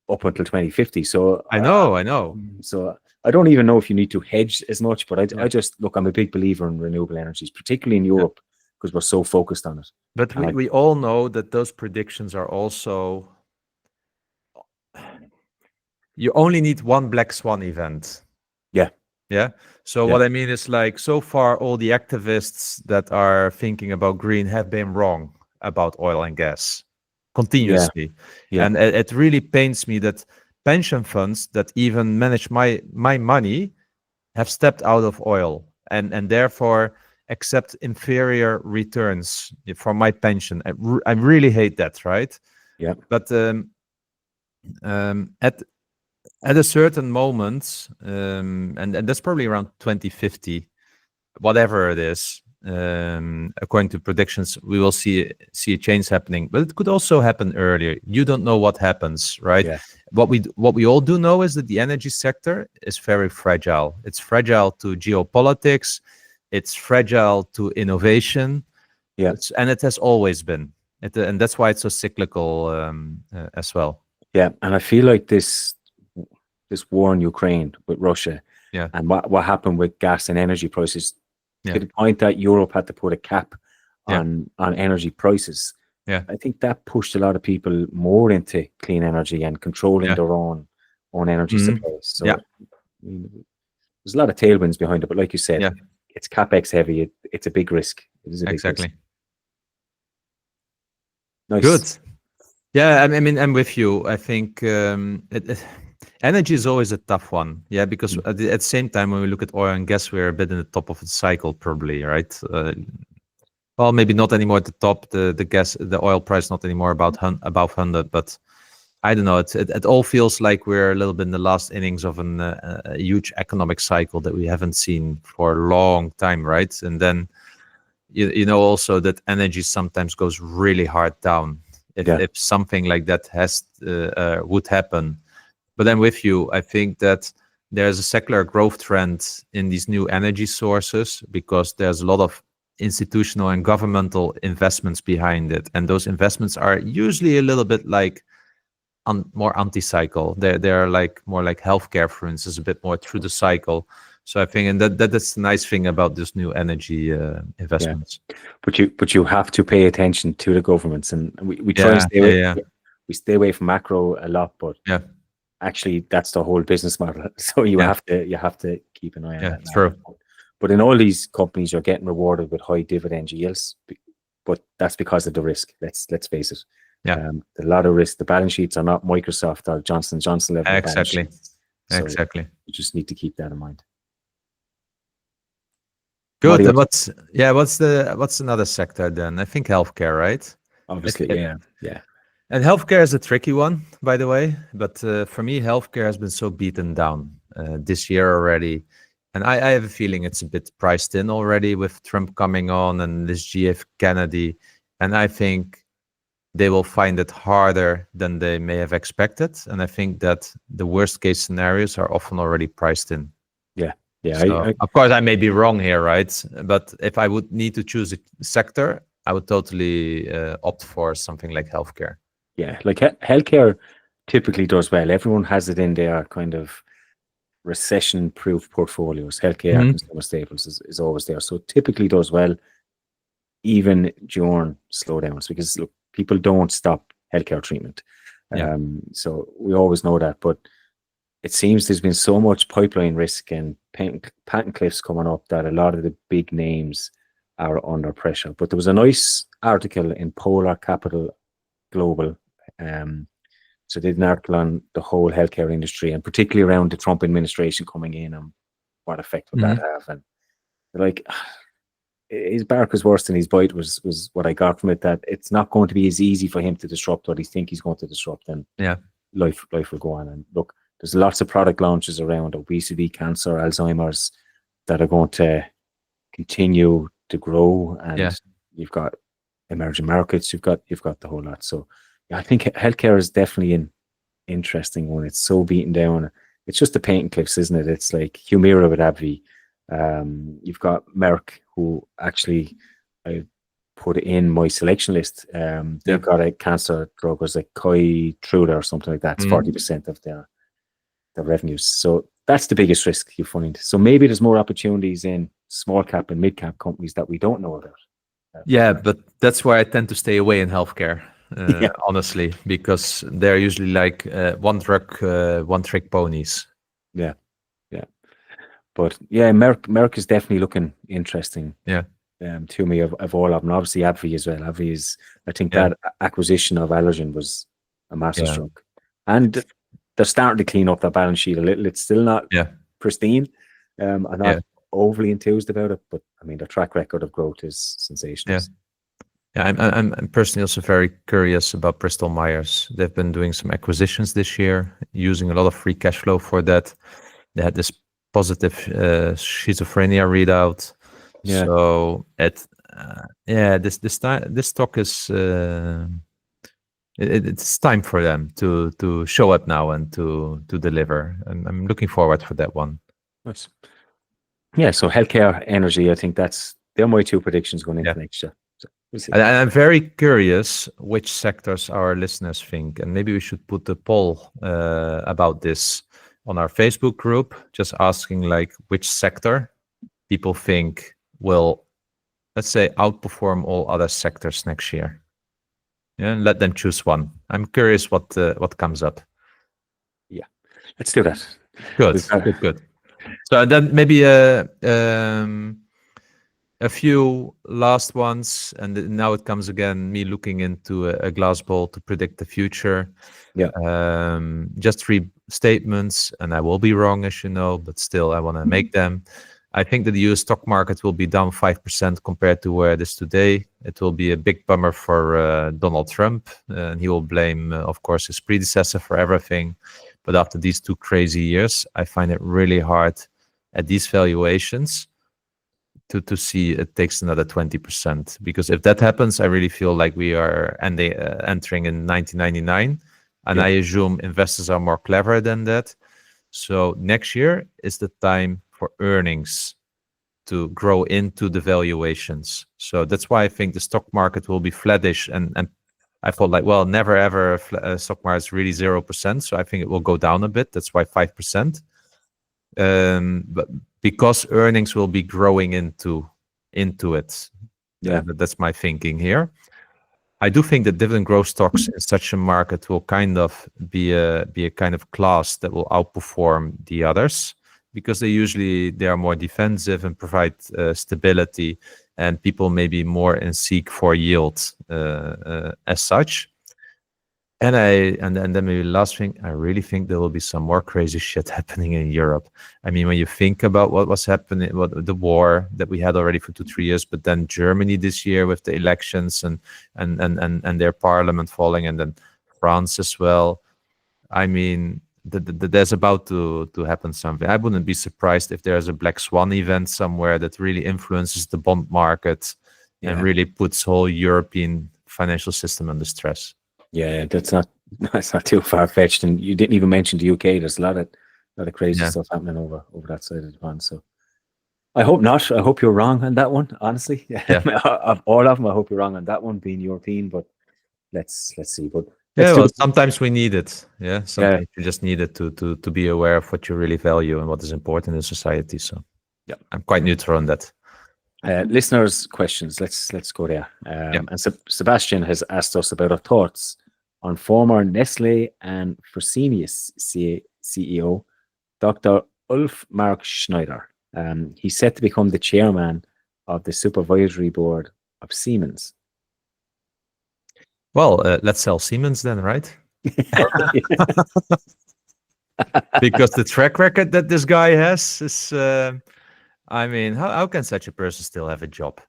up until 2050. So
I know.
So I don't even know if you need to hedge as much, but I just look. I'm a big believer in renewable energies, particularly in Europe, because we're so focused on it.
But we all know that those predictions are also. You only need one black swan event. So what I mean is, like, so far all the activists that are thinking about green have been wrong about oil and gas continuously. And it really pains me that pension funds that even manage my money have stepped out of oil and therefore accept inferior returns for my pension. I really hate that, right?
Yeah.
But at a certain moment, and that's probably around 2050, whatever it is, according to predictions, we will see a change happening. But it could also happen earlier. You don't know what happens, right?
Yeah.
What we all do know is that the energy sector is very fragile. It's fragile to geopolitics. It's fragile to innovation.
Yeah.
And it has always been. And that's why it's so cyclical as well.
Yeah. And I feel like this war in Ukraine with Russia,
Yeah.
and what happened with gas and energy prices,
Yeah.
to the point that Europe had to put a cap
Yeah.
on energy prices.
Yeah.
I think that pushed a lot of people more into clean energy and controlling
Yeah.
their own energy
Mhm.
supplies. So
Yeah.
I mean, there's a lot of tailwinds behind it, but like you said,
Yeah.
it's capex heavy. It's a big risk. It is a big
Exactly.
risk. Nice.
Good. Yeah, I mean, I'm with you. I think energy is always a tough one. Yeah, because at the same time, when we look at oil and gas, we're a bit in the top of the cycle, probably, right? Well, maybe not anymore at the top. The oil price not anymore above 100, but I don't know. It all feels like we're a little bit in the last innings of a huge economic cycle that we haven't seen for a long time, right? And then you know also that energy sometimes goes really hard down if something like that would happen. But I'm with you. I think that there's a secular growth trend in these new energy sources because there's a lot of institutional and governmental investments behind it, and those investments are usually a little bit like more anti-cycle. They're like more like healthcare, for instance, a bit more through the cycle. So I think, and that's the nice thing about this new energy investments.
Yeah. But you have to pay attention to the governments, and we try and stay away. We stay away from macro a lot, but actually that's the whole business model. So you have to keep an eye on that.
True.
But in all these companies, you're getting rewarded with high dividend yields, but that's because of the risk. Let's face it.
Yeah.
A lot of risk. The balance sheets are not Microsoft or Johnson & Johnson level.
Exactly.
So
exactly.
You just need to keep that in mind.
Good. And what's another sector then? I think healthcare, right?
Obviously, yeah.
And healthcare is a tricky one, by the way. But for me, healthcare has been so beaten down this year already. And I have a feeling it's a bit priced in already with Trump coming on and this GF Kennedy. And I think they will find it harder than they may have expected. And I think that the worst case scenarios are often already priced in.
Yeah.
So, of course, I may be wrong here, right? But if I would need to choose a sector, I would totally opt for something like healthcare.
Yeah, like healthcare typically does well. Everyone has it in their kind of recession-proof portfolios. Healthcare, consumer staples is always there. So typically does well even during slowdowns because look, people don't stop healthcare treatment. So we always know that. But it seems there's been so much pipeline risk and patent cliffs coming up that a lot of the big names are under pressure. But there was a nice article in Polar Capital Global. So they did an article on the whole healthcare industry and particularly around the Trump administration coming in and what effect would that have. And they're like, his bark was worse than his bite was what I got from it, that it's not going to be as easy for him to disrupt what he thinks he's going to disrupt, and life will go on. And look, there's lots of product launches around obesity, cancer, Alzheimer's that are going to continue to grow, and you've got emerging markets, you've got the whole lot. So I think healthcare is definitely an interesting one. It's so beaten down. It's just the patent cliffs, isn't it? It's like Humira with AbbVie. You've got Merck, who actually I put in my selection list. They've got a cancer drug, was like Keytruda or something like that. It's 40% of their revenues. So that's the biggest risk you find. So maybe there's more opportunities in small cap and mid cap companies that we don't know about.
But that's where I tend to stay away in healthcare, honestly, because they're usually like one trick ponies. Yeah.
But Merck is definitely looking interesting. To me of all of them. Obviously AbbVie as well. AbbVie is, I think that acquisition of Allergen was a massive stroke. And they're starting to clean up their balance sheet a little. It's still not pristine. overly enthused about it, but I mean, the track record of growth is sensational.
Yeah. Yeah, I'm personally also very curious about Bristol Myers. They've been doing some acquisitions this year, using a lot of free cash flow for that. They had this positive schizophrenia readout.
Yeah.
So this stock is it's time for them to show up now and to deliver. And I'm looking forward for that one.
Nice. Yeah, so healthcare, energy, I think they're my two predictions going into next year. So we'll see.
And I'm very curious which sectors our listeners think, and maybe we should put a poll about this on our Facebook group, just asking like which sector people think will, let's say, outperform all other sectors next year. Yeah, and let them choose one. I'm curious what comes up.
Yeah, let's do that.
Good. So then maybe a few last ones, and now it comes again, me looking into a glass ball to predict the future.
Yeah.
Just 3 statements, and I will be wrong, as you know, but still I want to make them. I think that the US stock market will be down 5% compared to where it is today. It will be a big bummer for Donald Trump, and he will blame, of course, his predecessor for everything. But after these 2 crazy years, I find it really hard at these valuations to see it takes another 20%. Because if that happens, I really feel like we are entering in 1999. And I assume investors are more clever than that. So next year is the time for earnings to grow into the valuations. So that's why I think the stock market will be flattish. And I thought like, well, never ever stock market is really 0%. So I think it will go down a bit. That's why 5%. But because earnings will be growing into it.
Yeah,
that's my thinking here. I do think that dividend growth stocks in such a market will kind of be a kind of class that will outperform the others, because they are more defensive and provide stability, and people may be more in seek for yield as such. And then maybe last thing, I really think there will be some more crazy shit happening in Europe. I mean, when you think about what was happening, what the war that we had already for 2-3 years, but then Germany this year with the elections and their parliament falling, and then France as well. I mean, there's about to happen something. I wouldn't be surprised if there's a black swan event somewhere that really influences the bond market and really puts whole European financial system under stress.
Yeah, that's not too far fetched. And you didn't even mention the UK. There's a lot of crazy stuff happening over that side of the pond. So I hope not. I hope you're wrong on that one. Honestly, of all of them, I hope you're wrong on that one, being European. But let's see. But
sometimes we need it. Yeah, sometimes you just need it to be aware of what you really value and what is important in society. So yeah, I'm quite neutral on that.
Listeners' questions. Let's go there. And Sebastian has asked us about our thoughts on former Nestle and Fresenius CEO, Dr. Ulf Mark Schneider. He's set to become the chairman of the supervisory board of Siemens.
Well, let's sell Siemens then, right? Because the track record that this guy has is, I mean, how can such a person still have a job?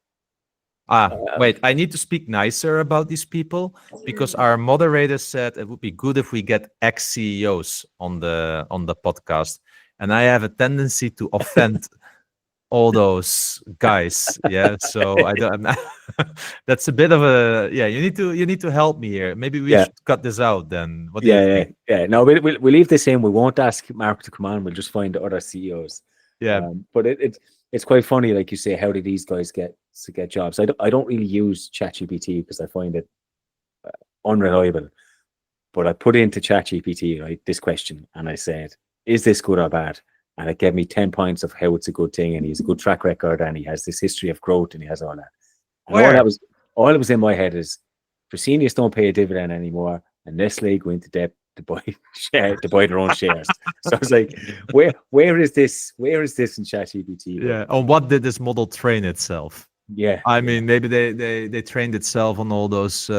Wait, I need to speak nicer about these people, because our moderator said it would be good if we get ex-CEOs on the podcast, and I have a tendency to offend all those guys. Yeah, so I don't. That's a bit of a You need to help me here. Maybe we should cut this out then. What do you think?
Yeah. No, we'll leave this in. We won't ask Mark to come on. We'll just find the other CEOs.
Yeah,
but it's quite funny, like you say. How did these guys get jobs? I don't really use ChatGPT because I find it unreliable. But I put into ChatGPT this question, and I said, "Is this good or bad?" And it gave me 10 points of how it's a good thing, and he has a good track record, and he has this history of growth, and he has all that. And all that was in my head is, Fresenius don't pay a dividend anymore, and Nestle go into debt to buy their own shares. So I was like, where is this in ChatGPT?
Yeah. On what did this model train itself?
Yeah.
I mean, maybe they trained itself on all those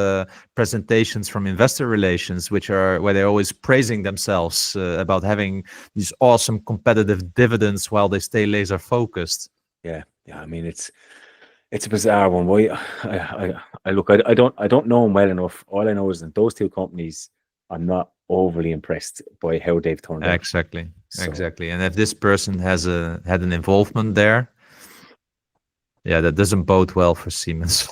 presentations from investor relations, where they're always praising themselves about having these awesome competitive dividends while they stay laser focused.
Yeah, yeah. I mean, it's a bizarre one. Why? I look. I don't know them well enough. All I know is that those two companies, I'm not overly impressed by how they've turned out.
Exactly,
So
exactly. And if this person had an involvement there, yeah, that doesn't bode well for Siemens.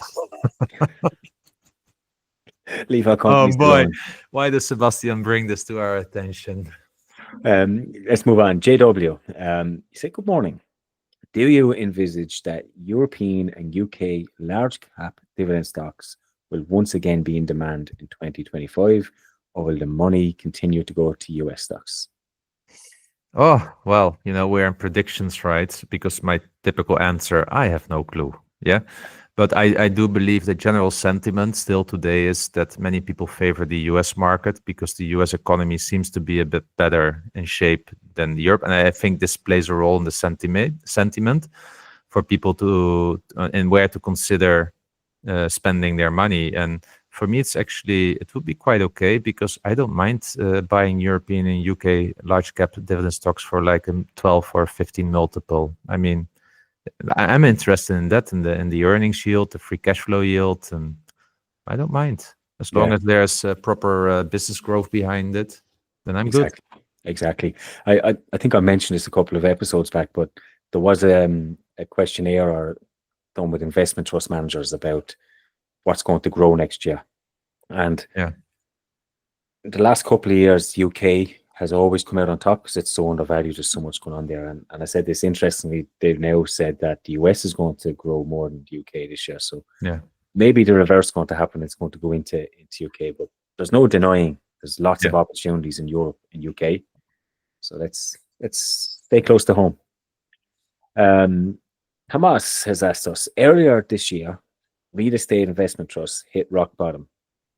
leave our
Oh
companies
boy,
alone.
why does Sebastian bring this to our attention?
Let's move on. JW, you say good morning. Do you envisage that European and UK large cap dividend stocks will once again be in demand in 2025, or will the money continue to go to US stocks?
Oh, well, we're in predictions, right? Because my typical answer, I have no clue. Yeah. But I do believe the general sentiment still today is that many people favor the US market because the US economy seems to be a bit better in shape than Europe. And I think this plays a role in the sentiment for people to and where to consider spending their money. And for me, it would be quite okay because I don't mind buying European and UK large cap dividend stocks for like a 12 or 15 multiple. I mean, I'm interested in that, in the earnings yield, the free cash flow yield, and I don't mind as long
Yeah,
as there's proper business growth behind it. Then I'm good.
exactly. Exactly. I think I mentioned this a couple of episodes back, but there was a questionnaire done with investment trust managers about what's going to grow next year. And
Yeah.
the last couple of years, UK has always come out on top because it's so undervalued. There's so much going on there. And I said this interestingly, they've now said that the US is going to grow more than the UK this year. So
Yeah.
maybe the reverse is going to happen. It's going to go into UK, but there's no denying there's lots of
Yeah.
opportunities in Europe and UK. So let's stay close to home. Hamas has asked us earlier this year, real estate investment trusts hit rock bottom,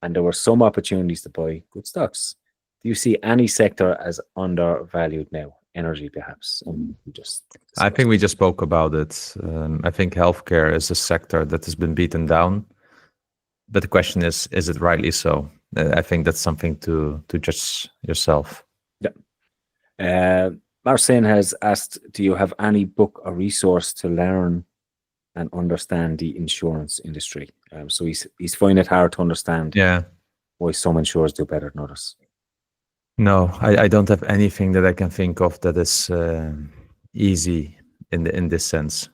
and there were some opportunities to buy good stocks. Do you see any sector as undervalued now? Energy, perhaps. We just
I
discussed.
think we just spoke about it. I think healthcare is a sector that has been beaten down. But the question is it rightly so? I think that's something to judge yourself.
Yeah. Marcin has asked, do you have any book or resource to learn and understand the insurance industry? So he's finding it hard to understand
Yeah.
why some insurers do better than others.
No, I don't have anything that I can think of that is easy in this sense.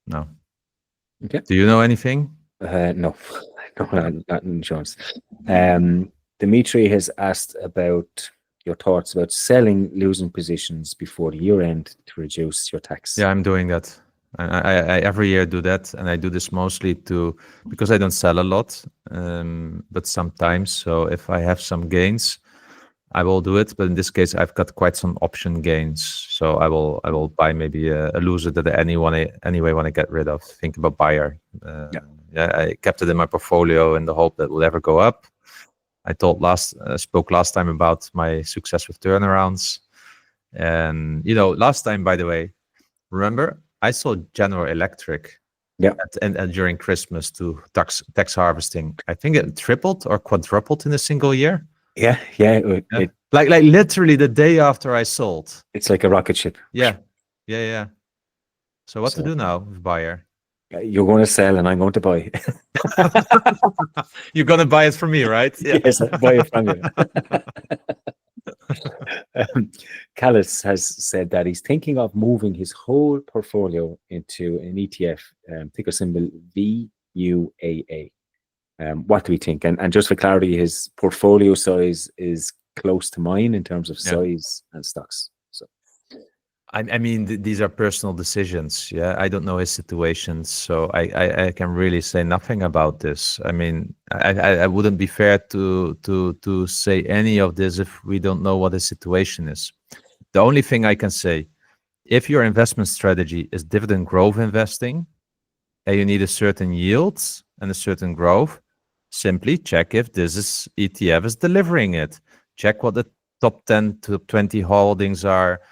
No.
Okay.
Do you know anything?
No, no,
No.
not insurance. Dimitri has asked about your thoughts about selling losing positions before the year end to reduce your tax.
Yeah, I'm doing that. I every year do that, and I do this mostly because I don't sell a lot, but sometimes. So if I have some gains, I will do it. But in this case, I've got quite some option gains, so I will buy maybe a loser that I anyway want to get rid of. Think about buyer. Yeah, I kept it in my portfolio in the hope that it will ever go up. I spoke last time about my success with turnarounds, and last time, by the way, remember I sold General Electric.
Yeah.
And during Christmas to tax harvesting. I think it tripled or quadrupled in a single year.
Yeah.
Like literally the day after I sold.
It's like a rocket ship.
Yeah. So what to do now with buyer?
You're going to sell and I'm going to buy.
You're going to buy it from me, right?
Yeah. Yes, I'll buy it from you. Callis has said that he's thinking of moving his whole portfolio into an ETF, ticker symbol VUAA. What do we think? And just for clarity, his portfolio size is close to mine in terms of size and stocks. So,
I mean, these are personal decisions. Yeah, I don't know his situation, so I can really say nothing about this. I mean, I wouldn't be fair to say any of this if we don't know what his situation is. The only thing I can say, if your investment strategy is dividend growth investing, and you need a certain yield and a certain growth, simply check if this ETF is delivering it. Check what the top 10 to 20 holdings are.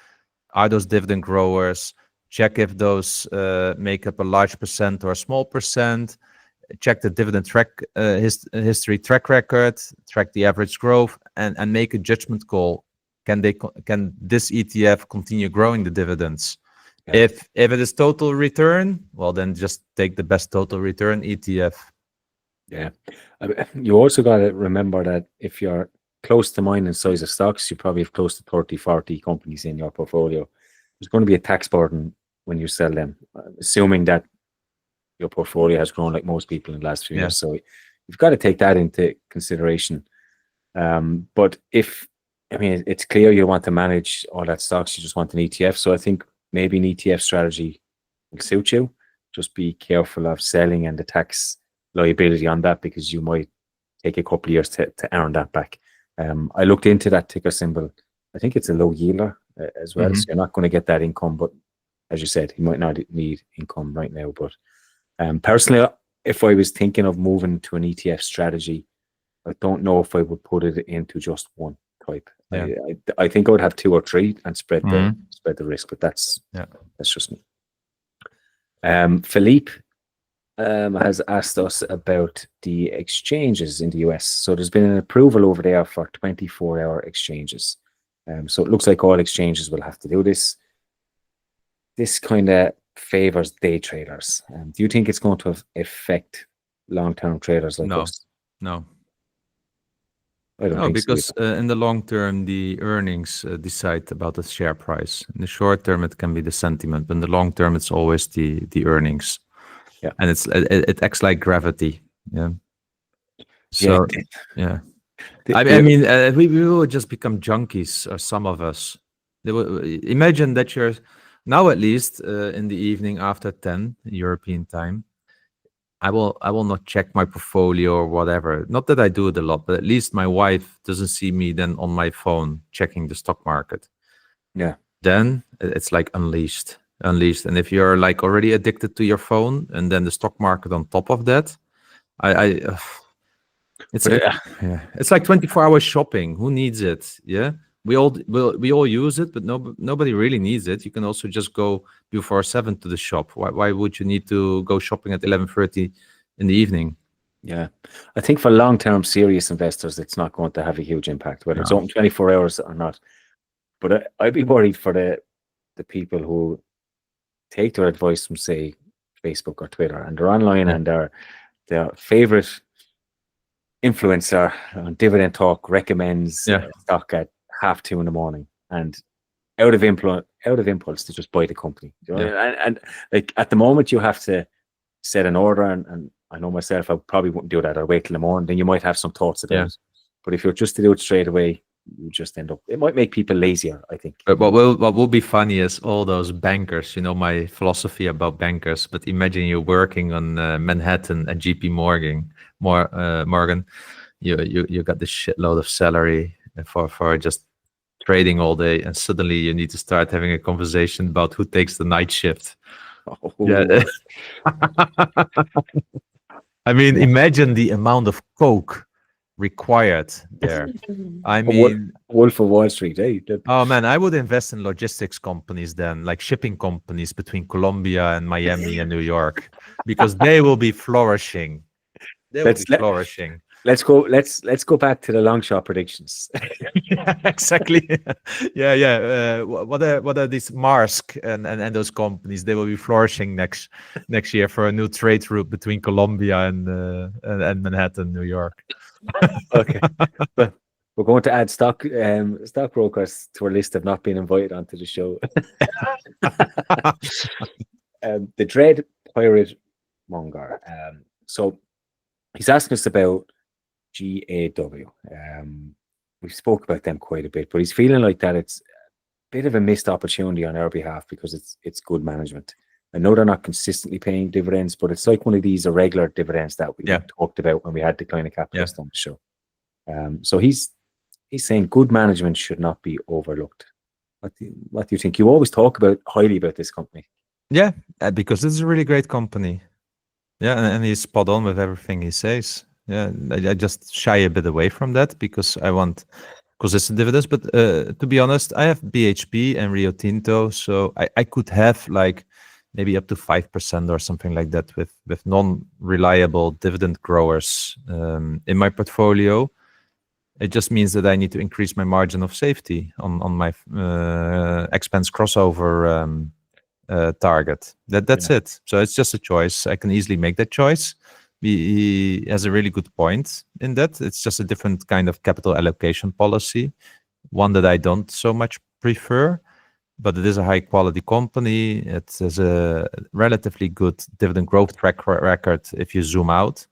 Are those dividend growers? Check if those make up a large percent or a small percent. Check the dividend history track record, track the average growth, and make a judgment call. Can this ETF continue growing the dividends?
Yeah.
If it is total return, well, then just take the best total return ETF.
Yeah. You also got to remember that if you're close to mine in size of stocks, you probably have close to 30, 40 companies in your portfolio. There's going to be a tax burden when you sell them, assuming that your portfolio has grown like most people in the last few
Yeah.
years. So you've got to take that into consideration. But it's clear you want to manage all that stocks, you just want an ETF. So I think maybe an ETF strategy will suit you. Just be careful of selling and the tax liability on that, because you might take a couple of years to earn that back. I looked into that ticker symbol. I think it's a low yielder as well. So you're not going to get that income, but as you said, you might not need income right now. But personally, if I was thinking of moving to an ETF strategy, I don't know if I would put it into just one type.
Yeah.
I think I would have 2 or 3 and spread the risk, but that's just me. Philippe has asked us about the exchanges in the US. So there's been an approval over there for 24-hour exchanges. So it looks like all exchanges will have to do this. This kind of favors day traders. Do you think it's going to affect long-term traders like us?
No.
I don't think
because
so.
In the long term, the earnings decide about the share price. In the short term, it can be the sentiment, but in the long term, it's always the earnings.
Yeah,
and it acts like gravity. Yeah. So yeah. I mean, we will just become junkies, or some of us. Imagine that you're now, at least in the evening after 10 European time, I will not check my portfolio or whatever. Not that I do it a lot, but at least my wife doesn't see me then on my phone checking the stock market.
Yeah.
Then it's like unleashed. And if you're like already addicted to your phone, and then the stock market on top of that, it's like 24 hours shopping. Who needs it? Yeah. We all use it, but nobody really needs it. You can also just go before 7 to the shop. Why would you need to go shopping at 11:30 in the evening?
Yeah, I think for long-term serious investors, it's not going to have a huge impact, whether it's open 24 hours or not. But I'd be worried for the people who take their advice from, say, Facebook or Twitter, and they're online and their favorite influencer on Dividend Talk recommends stock at 2:30 in the morning, and out of impulse to just buy the company. You know? And like at the moment, you have to set an order, and I know myself, I probably wouldn't do that. I'd wait till the morning. Then you might have some thoughts about it. But if you're just to do it straight away, you just end up. It might make people lazier, I think.
But what will be funny is all those bankers. You know my philosophy about bankers. But imagine you're working on Manhattan at JP Morgan. You got this shitload of salary for just trading all day, and suddenly you need to start having a conversation about who takes the night shift. Yeah. I mean, imagine the amount of coke required there. I mean,
Wolf of Wall Street, eh?
Oh man, I would invest in logistics companies then, like shipping companies between Colombia and Miami and New York, because they will be flourishing. Flourishing.
Let's go back to the long shot predictions.
Yeah, exactly. What are these Maersk and those companies? They will be flourishing next year for a new trade route between Colombia and Manhattan, New York.
Okay, but we're going to add stockbrokers to our list of not being invited onto the show. The Dread Pirate Monger. So he's asking us about GAW. We spoke about them quite a bit, but he's feeling like that it's a bit of a missed opportunity on our behalf because it's good management. I know they're not consistently paying dividends, but it's like one of these irregular dividends that we talked about when we had Decline of Capitalist on the show. So he's saying good management should not be overlooked. What do you think? You always talk highly about this company.
Yeah, because it's a really great company. Yeah, and he's spot on with everything he says. Yeah, I just shy a bit away from that because it's a dividends. But to be honest, I have BHP and Rio Tinto, so I could have like maybe up to 5% or something like that with non-reliable dividend growers in my portfolio. It just means that I need to increase my margin of safety on my expense crossover target. That's it. So it's just a choice. I can easily make that choice. He has a really good point in that. It's just a different kind of capital allocation policy, one that I don't so much prefer. But it is a high quality company. It has a relatively good dividend growth track record if you zoom out.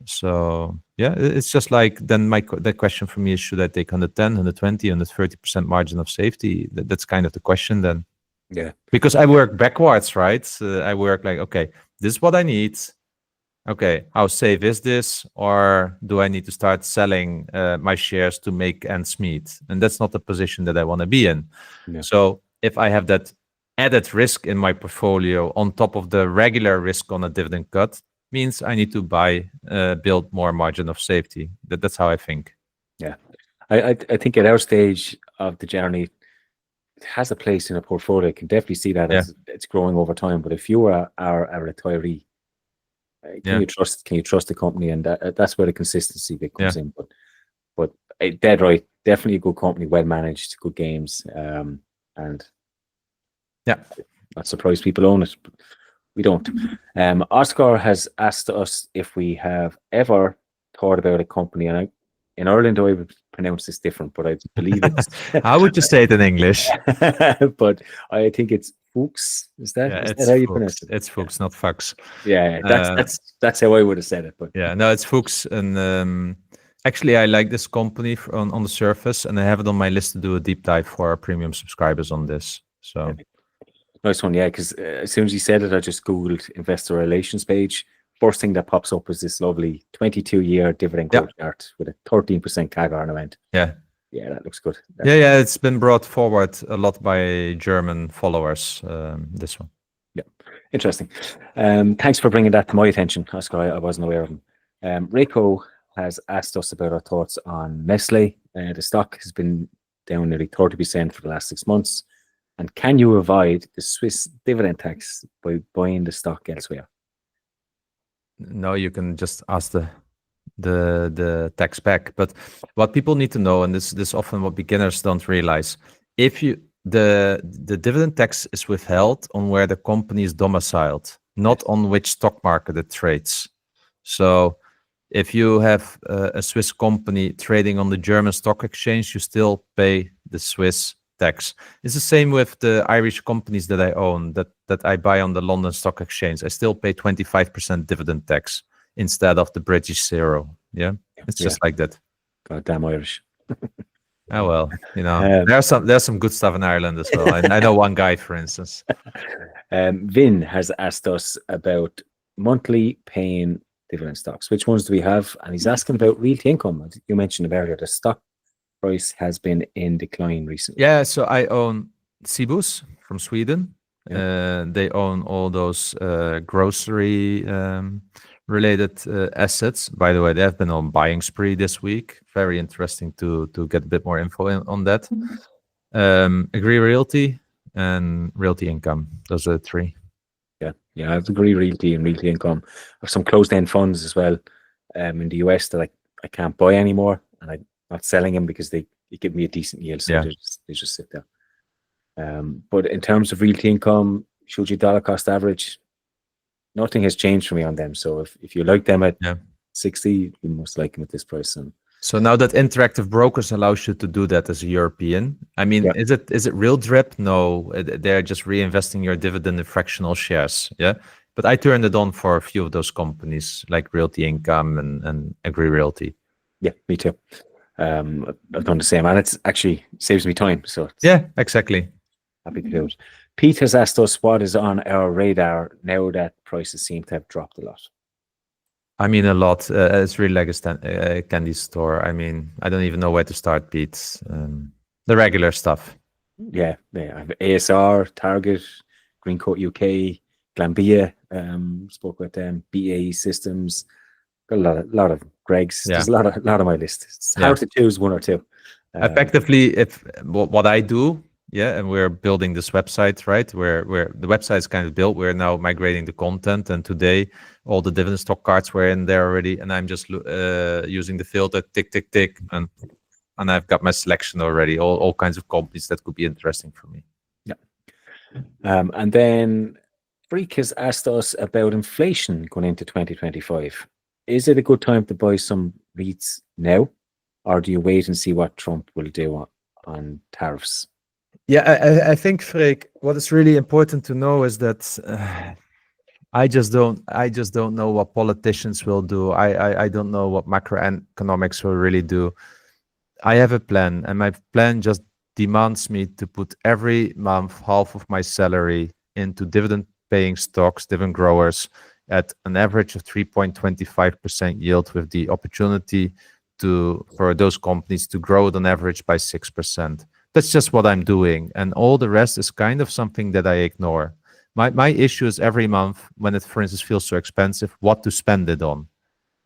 So yeah, it's just like then the question for me is, should I take 110, 120, 130% margin of safety? That's kind of the question then.
Yeah.
Because I work backwards, right? I work like, okay, this is what I need. Okay, how safe is this? Or do I need to start selling my shares to make ends meet? And that's not the position that I want to be in.
Yeah.
So if I have that added risk in my portfolio on top of the regular risk on a dividend cut, means I need to build more margin of safety. That's how I think.
Yeah. I think at our stage of the journey, it has a place in a portfolio. I can definitely see that as it's growing over time. But if you are a retiree, can you trust the company? And that's where the consistency bit comes in. But dead right, definitely a good company, well managed, good games, and not surprised people own it. But we don't. Oscar has asked us if we have ever thought about a company, and in Ireland I would pronounce this different, but I believe it's.
How would you say it in English?
But I think it's Fuchs. Is that how you pronounce it?
It's Fuchs, not Fuchs.
Yeah, that's how I would have said it. But
yeah, no, it's Fuchs, and actually I like this company on the surface, and I have it on my list to do a deep dive for our premium subscribers on this. So
nice one, yeah. Because as soon as you said it, I just googled investor relations page. First thing that pops up is this lovely 22-year dividend growth chart with a 13% CAGR on event.
Yeah,
that looks good.
Yeah, it's been brought forward a lot by German followers. This one.
Yeah, interesting. Thanks for bringing that to my attention, Oscar. I wasn't aware of them. Reiko has asked us about our thoughts on Nestle. The stock has been down nearly 30% for the last 6 months. And can you avoid the Swiss dividend tax by buying the stock elsewhere?
No, you can just ask the tax back. But what people need to know, and this often what beginners don't realize, if the dividend tax is withheld on where the company is domiciled, not on which stock market it trades. So if you have a Swiss company trading on the German stock exchange, you still pay the Swiss tax. It's the same with the Irish companies that I own, that I buy on the London Stock Exchange. I still pay 25% dividend tax instead of the British 0. Yeah, it's just like that.
God damn Irish.
Oh well, there's some good stuff in Ireland as well. I know one guy, for instance.
Vin has asked us about monthly paying dividend stocks. Which ones do we have? And he's asking about Realty Income. You mentioned earlier the stock price has been in decline recently.
Yeah, so I own Cibus from Sweden. They own all those grocery related assets. By the way, they have been on buying spree this week. Very interesting to get a bit more info on that. Agree Realty and Realty Income. Those are the three.
Yeah, I have Agree Realty and Realty Income. I have some closed-end funds as well in the US that I can't buy anymore, and I'm not selling them because they give me a decent yield, so they just sit there. But in terms of Realty Income, should you dollar cost average, nothing has changed for me on them. So if you like them at 60, you must like them at this price. And
so now that Interactive Brokers allows you to do that as a European, I mean, is it real drip? No, they're just reinvesting your dividend in fractional shares. Yeah, but I turned it on for a few of those companies like Realty Income and Agree Realty.
Yeah, me too. I've done the same, and it's actually saves me time. So
exactly.
Happy to do it. Pete has asked us what is on our radar now that prices seem to have dropped a lot.
I mean, a lot. It's really like a candy store. I mean, I don't even know where to start, Pete. The regular stuff.
Yeah. I have ASR, Target, Greencoat UK, Glanbia. Spoke with them. BAE Systems. Got a lot of Greg's. There's a lot of my list. It's hard to choose one or two.
Effectively, if what I do. Yeah, and we're building this website, right? Where the website is kind of built. We're now migrating the content, and today all the dividend stock cards were in there already, and I'm just using the filter, tick, and I've got my selection already. All kinds of companies that could be interesting for me.
Yeah. And then Freak has asked us about inflation going into 2025. Is it a good time to buy some REITs now, or do you wait and see what Trump will do on tariffs?
Yeah, I think, Freek, what is really important to know is that I just don't know what politicians will do. I don't know what macroeconomics will really do. I have a plan, and my plan just demands me to put every month half of my salary into dividend paying stocks, dividend growers, at an average of 3.25% yield, with the opportunity for those companies to grow it on average by 6%. That's just what I'm doing. And all the rest is kind of something that I ignore. My issue is every month when it, for instance, feels so expensive, what to spend it on.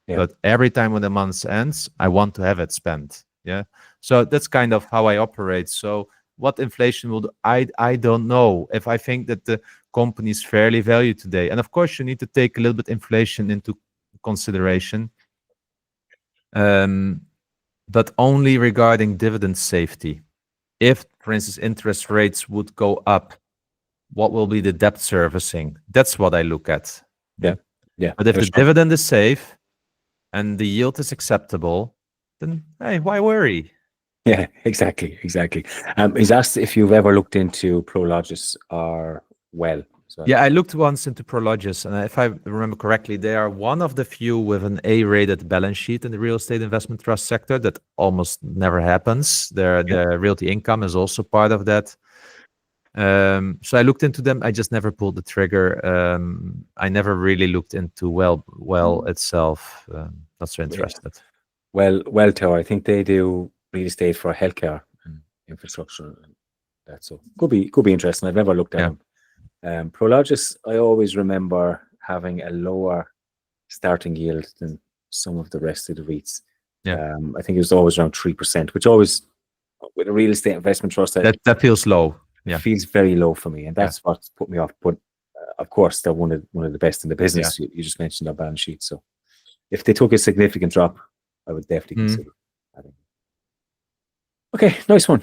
Yeah.
But every time when the month ends, I want to have it spent. Yeah. So that's kind of how I operate. So what inflation will do, I don't know. If I think that the company is fairly valued today, and of course you need to take a little bit inflation into consideration, but only regarding dividend safety. If, for instance, interest rates would go up, what will be the debt servicing? That's what I look at.
Yeah.
But if the dividend is safe and the yield is acceptable, then hey, why worry?
Yeah, exactly. He's asked if you've ever looked into Prologis or Well.
Yeah, I looked once into Prologis, and if I remember correctly, they are one of the few with an A-rated balance sheet in the real estate investment trust sector. That almost never happens. Their Realty Income is also part of that. So I looked into them. I just never pulled the trigger. I never really looked into Well itself. Not so interested.
Yeah. Well Tower, I think they do real estate for healthcare and infrastructure and that. So could be interesting. I've never looked at them. Prologis, I always remember having a lower starting yield than some of the rest of the REITs. I think it was always around 3%, which always, with a real estate investment trust,
that feels low. Yeah,
feels very low for me, and that's what's put me off. But of course, they're one of the best in the business. You just mentioned their balance sheet, so if they took a significant drop, I would definitely consider having. Okay, nice one.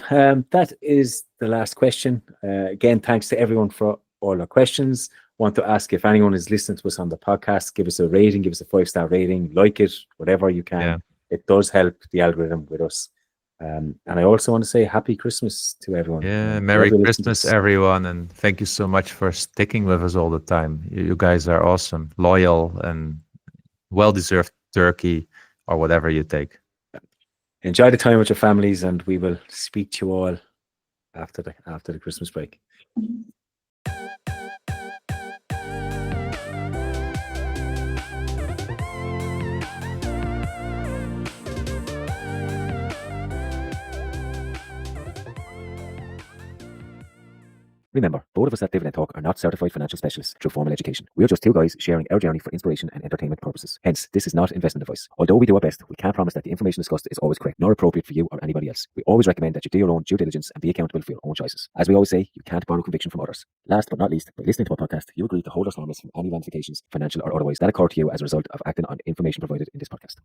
That is the last question. Again, thanks to everyone for all our questions. Want to ask, if anyone is listening to us on the podcast, give us a rating, give us a 5-star rating, like it, whatever you can. It does help the algorithm with us. And I also want to say Happy Christmas to everyone.
Yeah, Merry Christmas, everyone. And thank you so much for sticking with us all the time. You guys are awesome, loyal, and well-deserved turkey or whatever you take.
Enjoy the time with your families, and we will speak to you all after the Christmas break. Remember, both of us at Dividend Talk are not certified financial specialists through formal education. We are just two guys sharing our journey for inspiration and entertainment purposes. Hence, this is not investment advice. Although we do our best, we can't promise that the information discussed is always correct, nor appropriate for you or anybody else. We always recommend that you do your own due diligence and be accountable for your own choices. As we always say, you can't borrow conviction from others. Last but not least, by listening to our podcast, you agree to hold us harmless from any ramifications, financial or otherwise, that occur to you as a result of acting on information provided in this podcast.